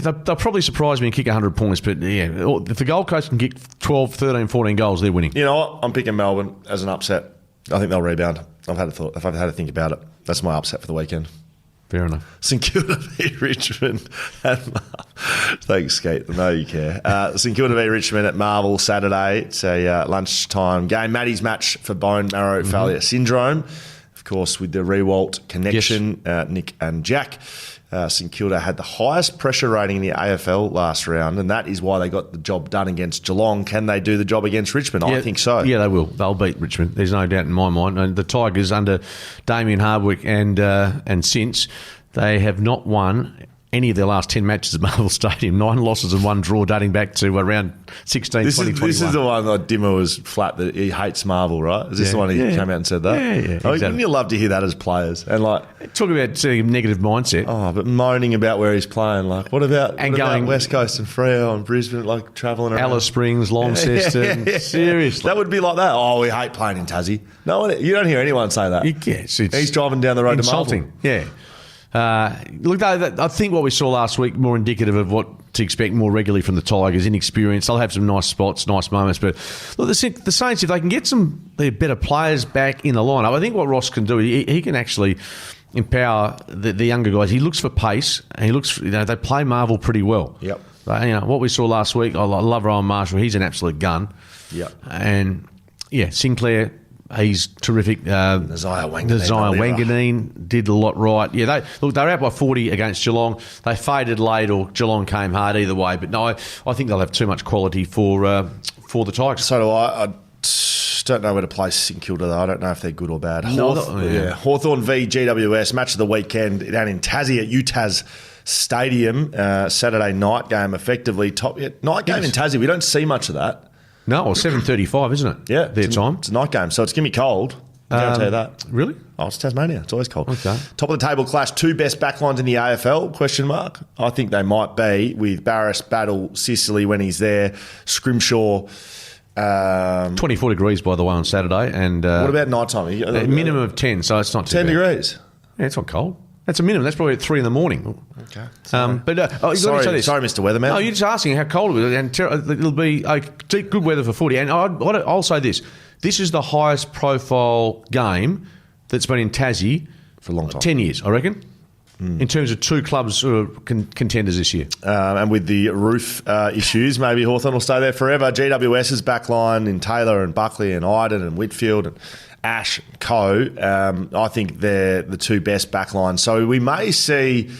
They'll probably surprise me and kick 100 points, but yeah, if the Gold Coast can kick 12, 13, 14 goals, they're winning. You know what? I'm picking Melbourne as an upset. I think they'll rebound. I've had to think about it. That's my upset for the weekend. Fair enough. St Kilda beat Richmond Thanks, Skate. I know you care. St Kilda beat Richmond at Marvel Saturday. It's a lunchtime game. Maddie's match for bone marrow failure syndrome. Of course, with the Rewalt connection, Nick and Jack. St Kilda had the highest pressure rating in the AFL last round, and that is why they got the job done against Geelong. Can they do the job against Richmond? I think so. Yeah, they will. They'll beat Richmond. There's no doubt in my mind. And the Tigers, under Damien Hardwick and since, they have not won any of their last 10 matches at Marvel Stadium. 9 losses and 1 draw, dating back to around 2021. This is the one that Dimmer was flat that he hates Marvel, right? Is this the one he came out and said that? Yeah, exactly. Wouldn't you love to hear that as players? And talk about negative mindset. Oh, but moaning about where he's playing. What about West Coast and Freo and Brisbane, travelling around? Alice Springs, Launceston. Seriously. That would be like that. Oh, we hate playing in Tassie. No one, you don't hear anyone say that. He's driving down the road insulting. to Marvel. Yeah. Look, I think what we saw last week more indicative of what to expect more regularly from the Tigers. Inexperienced, they'll have some nice spots, nice moments. But look, the Saints, if they can get their better players back in the lineup, I think what Ross can do, he can actually empower the younger guys. He looks for pace, and he looks. They play Marvel pretty well. Yep. What we saw last week, I love Rowan Marshall. He's an absolute gun. Yep. And Sinclair. He's terrific. Nasiah Wanganeen did a lot right. Yeah, they're out by 40 against Geelong. They faded late, or Geelong came hard either way. But no, I think they'll have too much quality for the Tigers. So do I. I don't know where to place St Kilda though. I don't know if they're good or bad. Hawthorn v GWS, match of the weekend down in Tassie at UTAS Stadium. Saturday night game, effectively night game in Tassie. We don't see much of that. No, or 7:35, isn't it? Yeah. Their time. It's a night game, so it's going to be cold. I guarantee you that. Really? Oh, it's Tasmania. It's always cold. Okay. Top of the table clash, 2 best backlines in the AFL, question mark. I think they might be with Barris, Battle, Sicily when he's there, Scrimshaw. 24 degrees, by the way, on Saturday. And what about night time? A minimum of 10, so it's not too 10 bad. degrees? Yeah, it's not cold. That's a minimum. That's probably at 3 in the morning. Okay. Sorry, sorry, Mr. Weatherman. No, you're just asking how cold it is. And it'll be good weather for footy. And I'll say this. This is the highest profile game that's been in Tassie for a long time. 10 years, I reckon, in terms of 2 clubs who are contenders this year. And with the roof issues, maybe Hawthorn will stay there forever. GWS's backline in Taylor and Buckley and Iden and Whitfield and Ash and Co. I think they're the 2 best backlines. So we may see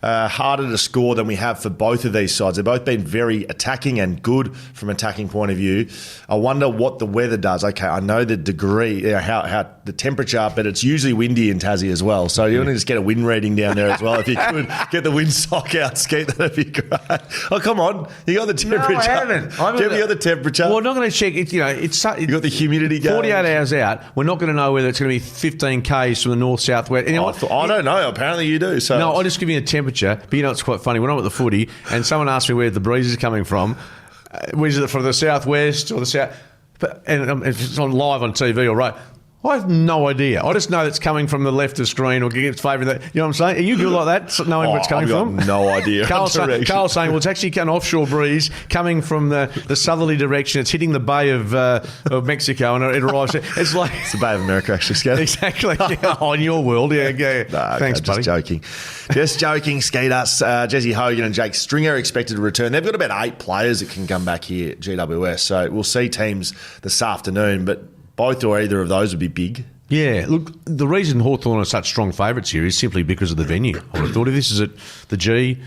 harder to score than we have for both of these sides. They've both been very attacking and good from an attacking point of view. I wonder what the weather does. Okay, I know the degree, how the temperature, but it's usually windy in Tassie as well. So you want to just get a wind reading down there as well. If you could get the windsock out, Skeet, that'd be great. Oh, come on. You got the temperature. No, I haven't. Have you got the temperature? Well, I'm not going to check. You got the humidity going. 48 hours out. We're not going to know whether it's going to be 15 Ks from the north-south-west. I don't know. Apparently you do. So no, I'll just give you a temperature. But it's quite funny. When I'm at the footy and someone asks me where the breeze is coming from, is it from the southwest or the south? And if it's on live on TV, all right. I have no idea. I just know it's coming from the left of the screen or it's favouring that. You know what I'm saying? Are you good like that, knowing where it's coming from? I've got no idea. Carl's saying, well, it's actually an offshore breeze coming from the southerly direction. It's hitting the Bay of Mexico and it arrives. It's like... It's the Bay of America, actually, Skeeter. Exactly. Oh, in your world, yeah. No, Thanks, buddy. Just joking, Skeeter. Jesse Hogan and Jake Stringer are expected to return. They've got about 8 players that can come back here at GWS. So we'll see teams this afternoon, but both or either of those would be big. Yeah, look, the reason Hawthorn are such strong favourites here is simply because of the venue. I would have thought if this is at the G,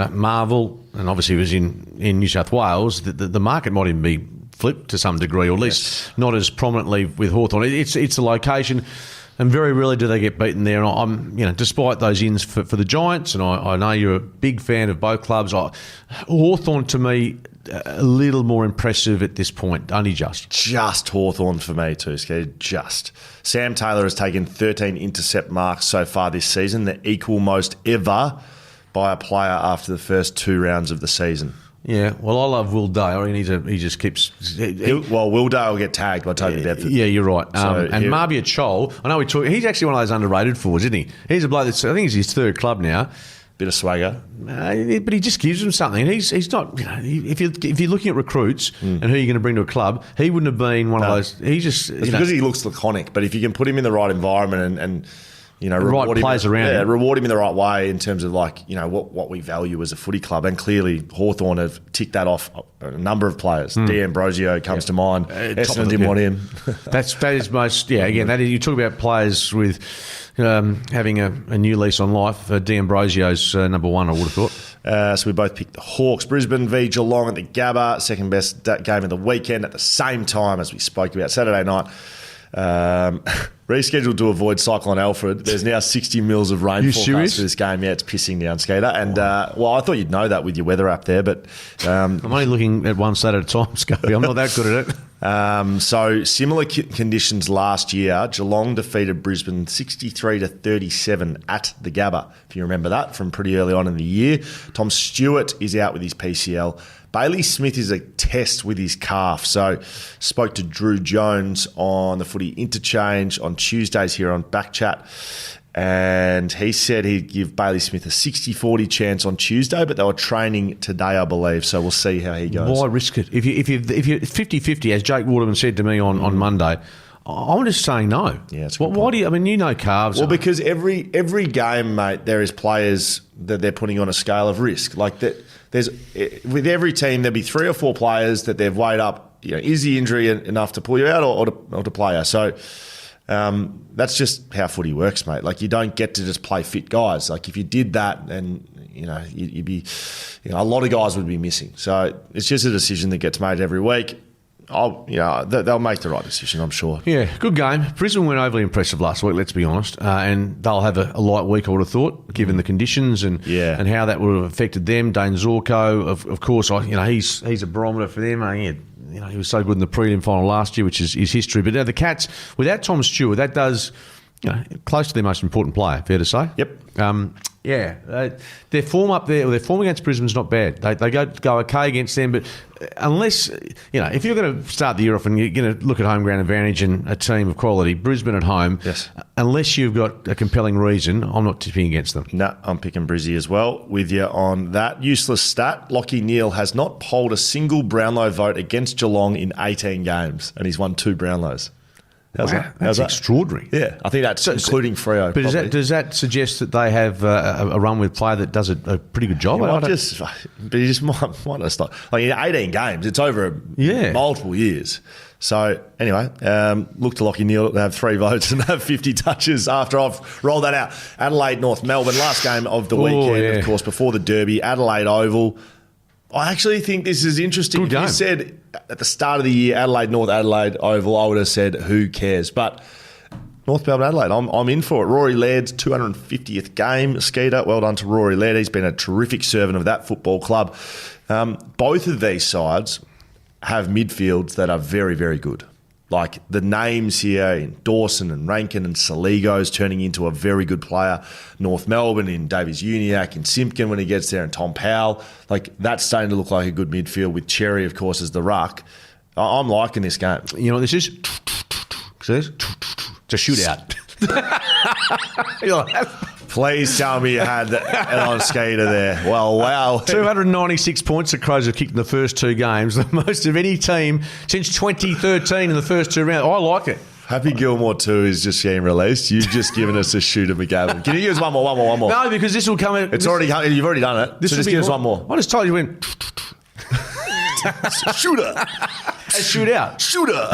Marvel, and obviously it was in New South Wales, the market might even be flipped to some degree, or at least not as prominently with Hawthorn. It's the location, and very rarely do they get beaten there. And I'm, despite those ins for the Giants, and I know you're a big fan of both clubs, Hawthorn to me a little more impressive at this point, only just. Just Hawthorn for me too, Skate. Just. Sam Taylor has taken 13 intercept marks so far this season, the equal most ever by a player after the first 2 rounds of the season. Yeah, well, I love Will Dale, and he just keeps... Will Dale will get tagged by Toby Bedford. Yeah, you're right. And Marbia Chol, I know he's actually one of those underrated forwards, isn't he? He's a bloke that's, I think it's his 3rd club now. Bit of swagger. But he just gives them something. He's not, if you're looking at recruits and who you're going to bring to a club, he wouldn't have been one of those. He just... It's because he looks laconic, but if you can put him in the right environment and right players around him. Reward him in the right way in terms of what we value as a footy club. And clearly Hawthorn have ticked that off a number of players. D'Ambrosio comes to mind. Essendon didn't want him. that is most, again, that is, you talk about players with having a new lease on life. D'Ambrosio's number 1, I would have thought. So we both picked the Hawks. Brisbane v Geelong at the Gabba. Second best game of the weekend at the same time as we spoke about Saturday night. Rescheduled to avoid Cyclone Alfred. There's now 60 mils of rain forecast for this game. Yeah, it's pissing down, Skeeter. And, I thought you'd know that with your weather app there, but... I'm only looking at one stat at a time, Scotty. I'm not that good at it. So similar conditions last year. Geelong defeated Brisbane 63-37 at the Gabba, if you remember that, from pretty early on in the year. Tom Stewart is out with his PCL. Bailey Smith is a test with his calf. So spoke to Drew Jones on the Footy Interchange on Tuesdays here on BackChat. And he said he'd give Bailey Smith a 60-40 chance on Tuesday, but they were training today, I believe. So we'll see how he goes. Why risk it? If you're 50-50, as Jake Waterman said to me on Monday, I'm just saying no. Yeah, it's why do you? I mean, calves. Well, because every game, mate, there is players that they're putting on a scale of risk. Like that, there's with every team there'll be 3 or 4 players that they've weighed up. Is the injury enough to pull you out or to play you? So that's just how footy works, mate. Like you don't get to just play fit guys. Like if you did that, then you'd be, a lot of guys would be missing. So it's just a decision that gets made every week. They'll make the right decision, I'm sure. Yeah, good game. Brisbane weren't overly impressive last week, let's be honest, and they'll have a light week, I would have thought, given the conditions and how that would have affected them. Dane Zorko, of course, he's a barometer for them. He was so good in the prelim final last year, which is history. But the Cats, without Tom Stewart, that does close to their most important player. Fair to say. Yep. Their form up there, their form against Brisbane's not bad. They go okay against them, but unless, if you're going to start the year off and you're going to look at home ground advantage and a team of quality, Brisbane at home, unless you've got a compelling reason, I'm not tipping against them. No, I'm picking Brizzy as well with you on that. Useless stat, Lachie Neale has not polled a single Brownlow vote against Geelong in 18 games, and he's won 2 Brownlows. That's extraudinary. Yeah, I think that's including Freo. But does that suggest that they have a run with player that does a pretty good job? But you just might not stop. Like in 18 games, it's over multiple years. So anyway, look to Lachie Neale to have 3 votes and have 50 touches after I've rolled that out. Adelaide, North Melbourne, last game of the weekend, of course, before the Derby, Adelaide Oval. I actually think this is interesting. If you said at the start of the year, North Adelaide Oval, I would have said, who cares? But North Melbourne, Adelaide, I'm in for it. Rory Laird's 250th game. Skeeter, well done to Rory Laird. He's been a terrific servant of that football club. Both of these sides have midfields that are very, very good. Like the names here in Dawson and Rankin and Saligo's turning into a very good player. North Melbourne in Davies Uniacke and Simpkin when he gets there and Tom Powell. Like that's starting to look like a good midfield with Cherry, of course, as the ruck. I'm liking this game. You know what this is? It's a shootout. You're like, Please tell me you had an on skater there. Well, wow. 296 points the Crows have kicked in the first 2 games, the most of any team since 2013 in the first 2 rounds. I like it. Happy Gilmore 2 is just getting released. You've just given us a shooter, McGavin. Can you give us one more? No, because this will come in. You've already done it. This So just give us one more. I just told you when. Shooter. A shootout. Shooter.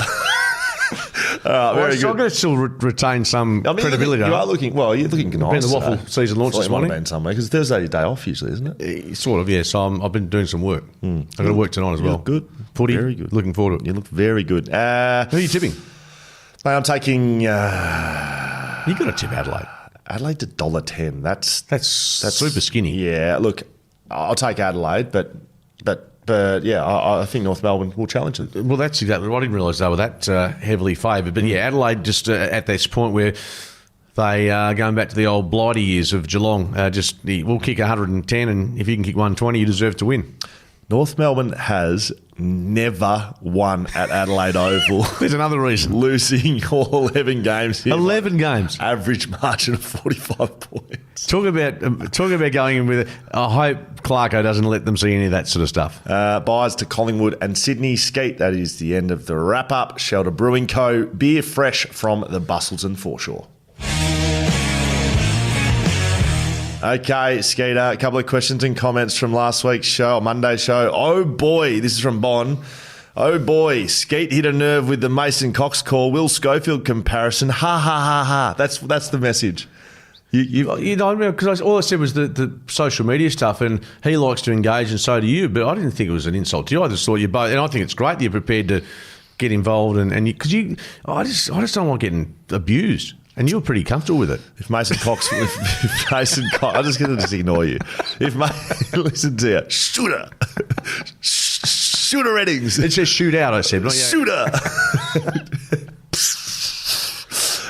Very So I'm good. going to still retain some credibility. You're looking nice. The waffle season launched this morning. Might have been somewhere, because Thursday's your day off usually, isn't it? Sort of, yeah. So I've been doing some work. I've got to work tonight as well. Good. Footy. Very good. Looking forward to it. You look very good. Who are you tipping? Mate, I'm taking You got to tip Adelaide. Adelaide to $1.10. That's super skinny. Yeah, look, I'll take Adelaide, but yeah, I think North Melbourne will challenge it. Well, that's exactly right. I didn't realise they were that heavily favoured. But yeah, Adelaide just at this point where they are going back to the old blighty years of Geelong. We'll kick 110, and if you can kick 120, you deserve to win. North Melbourne has never won at Adelaide Oval. There's another reason. Losing all 11 games here. 11 games. Average margin of 45 points. Talk about going in with it. I hope Clarko doesn't let them see any of that sort of stuff. Buys to Collingwood and Sydney. Skeet, that is the end of the wrap-up. Shelter Brewing Co. Beer fresh from the Busselton foreshore. Okay, Skeeter, a couple of questions and comments from last week's show, Monday's show. Oh boy, this is from Bon. Oh boy, Skeet hit a nerve with the Mason Cox call. Will Schofield comparison. Ha ha ha ha. That's the message. Because all I said was the social media stuff, and he likes to engage, and so do you. But I didn't think it was an insult to you. I just thought you both, and I think it's great that you're prepared to get involved, I just don't want getting abused. And you were pretty comfortable with it. If Mason Cox, I'm just going to just ignore you. Listen to you, shooter Reddings. It's just shoot out, I said. Not shooter.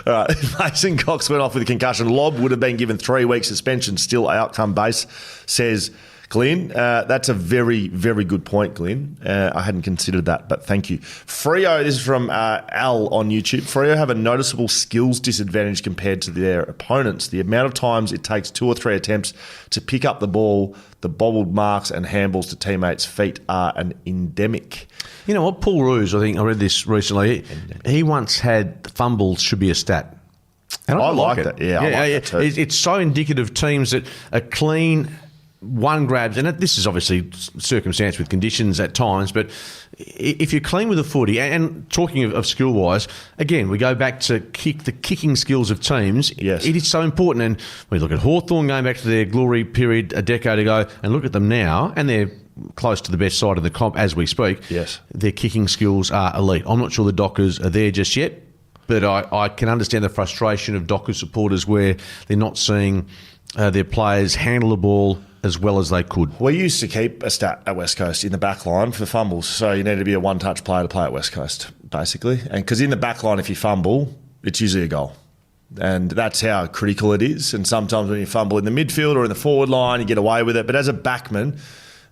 All right, if Mason Cox went off with a concussion, Lobb would have been given 3 weeks suspension, still outcome based, says Glenn. That's a very, very good point, Glenn. I hadn't considered that, but thank you. Freo, this is from Al on YouTube. Freo have a noticeable skills disadvantage compared to their opponents. The amount of times it takes 2 or 3 attempts to pick up the ball, the bobbled marks and handballs to teammates' feet are an endemic. You know what? Paul Roos, I think I read this recently, he once had fumbles should be a stat. And I like it. That. Yeah, I like that too. It's so indicative of teams that are clean, one grabs, and this is obviously circumstance with conditions at times, but if you're clean with the footy, and talking of skill-wise, again, we go back to the kicking skills of teams. Yes. It is so important, and we look at Hawthorn going back to their glory period a decade ago, and look at them now, and they're close to the best side of the comp as we speak. Yes. Their kicking skills are elite. I'm not sure the Dockers are there just yet, but I can understand the frustration of Dockers supporters where they're not seeing their players handle the ball as well as they could. We used to keep a stat at West Coast in the back line for fumbles, so you need to be a one-touch player to play at West Coast, basically. And because in the back line, if you fumble, it's usually a goal. And that's how critical it is. And sometimes when you fumble in the midfield or in the forward line, you get away with it. But as a backman,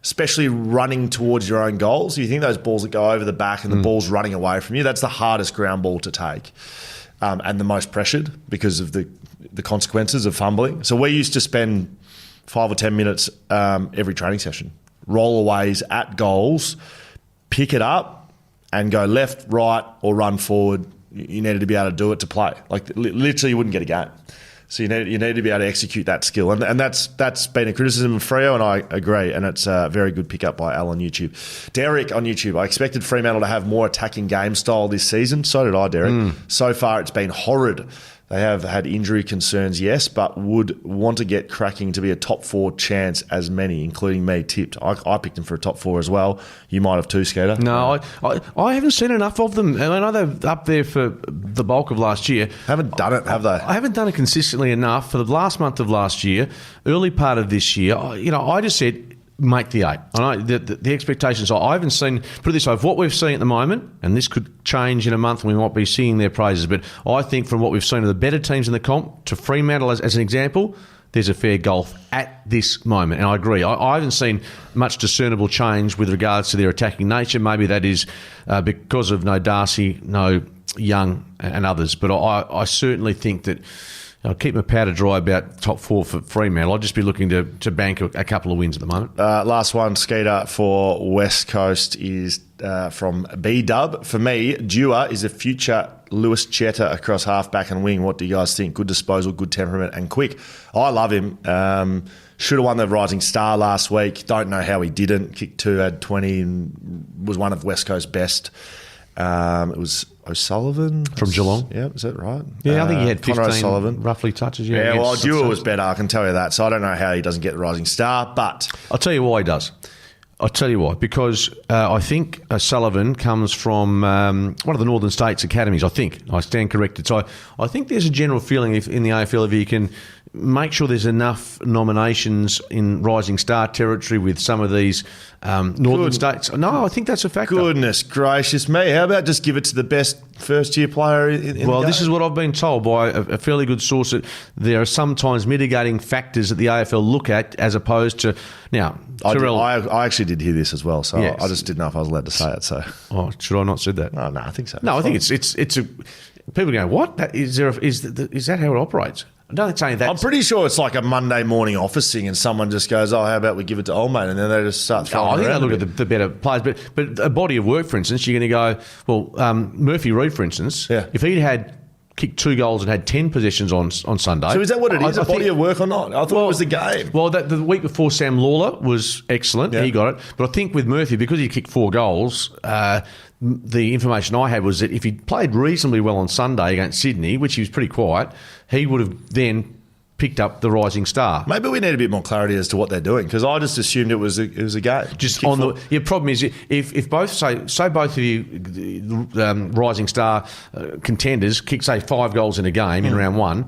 especially running towards your own goals, you think those balls that go over the back and the ball's running away from you, that's the hardest ground ball to take. And the most pressured because of the consequences of fumbling. So we used to spend 5 or 10 minutes every training session, rollaways at goals, pick it up and go left, right or run forward. You needed to be able to do it to play. Like literally you wouldn't get a game. So you need to be able to execute that skill. And that's been a criticism of Freo, and I agree. And it's a very good pickup by Al on YouTube. Derek on YouTube, I expected Fremantle to have more attacking game style this season. So did I, Derek. So far it's been horrid. They have had injury concerns, yes, but would want to get cracking to be a top 4 chance, as many, including me, tipped. I picked them for a top 4 as well. You might have too, Skater. No, I haven't seen enough of them. I know they're up there for the bulk of last year. Haven't done it, have they? I haven't done it consistently enough for the last month of last year, early part of this year. I just said, make the 8. I know the expectations are, I haven't seen, put it this way, of what we've seen at the moment, and this could change in a month and we might be singing their praises, but I think from what we've seen of the better teams in the comp, to Fremantle as an example, there's a fair gulf at this moment. And I agree. I haven't seen much discernible change with regards to their attacking nature. Maybe that is because of no Darcy, no Young and others. But I certainly think that I'll keep my powder dry about top 4 for Fremantle. I'll just be looking to bank a couple of wins at the moment. Last one, Skeeter, for West Coast is from B-Dub. For me, Dewar is a future Lewis Chetta across half-back and wing. What do you guys think? Good disposal, good temperament and quick. I love him. Should have won the Rising Star last week. Don't know how he didn't. Kicked 2, had 20 and was one of West Coast's best. It was O'Sullivan from Geelong. Yeah, is that right? Yeah, I think he had 15 O'Sullivan. roughly touches. Yeah, well, Dewar was better, I can tell you that. So I don't know how he doesn't get the Rising Star, but... I'll tell you why he does. I'll tell you why. Because I think Sullivan comes from one of the Northern States academies, I think. I stand corrected. So I think there's a general feeling in the AFL if you can make sure there's enough nominations in Rising Star territory with some of these Northern States. No, I think that's a factor. Goodness gracious me. How about just give it to the best first-year player in Well, the this is what I've been told by a fairly good source, that there are sometimes mitigating factors that the AFL look at as opposed to... Now, I actually did hear this as well, so Yes. I just didn't know if I was allowed to say it. So, should I not said that? no, I think so. No, I think it's a... People go, what? Is that how it operates? I don't think saying that. I'm pretty sure it's like a Monday morning office thing, and someone just goes, "Oh, how about we give it to old mate?" And then they just start throwing. I think around they look at the better players, but a body of work, for instance, you're going to go, well, Murphy Reid, for instance, if he'd had kicked 2 goals and had 10 possessions on Sunday. So is that what it is? A body of work or not? I thought it was the game. Well, the week before, Sam Lawler was excellent. Yeah. He got it. But I think with Murphy, because he kicked 4 goals, the information I had was that if he played reasonably well on Sunday against Sydney, which he was pretty quiet, he would have then picked up the Rising Star. Maybe we need a bit more clarity as to what they're doing, because I just assumed it was a game. Just on the problem is if both say both of you Rising Star contenders kick say 5 goals in a game in round 1.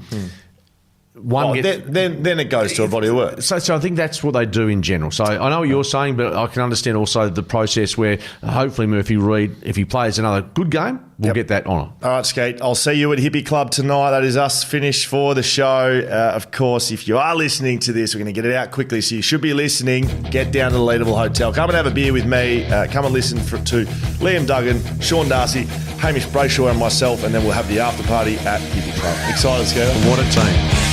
Then it goes to a body of work. So I think that's what they do in general. So I know what you're saying, but I can understand also the process where hopefully Murphy Reid, if he plays another good game, we'll get that honour. All right, Skate. I'll see you at Hippie Club tonight. That is us finished for the show. Of course, if you are listening to this, we're going to get it out quickly, so you should be listening. Get down to the Leadable Hotel. Come and have a beer with me. Come and listen to Liam Duggan, Sean Darcy, Hamish Brayshaw and myself, and then we'll have the after party at Hippie Club. Excited, Skate? What a team.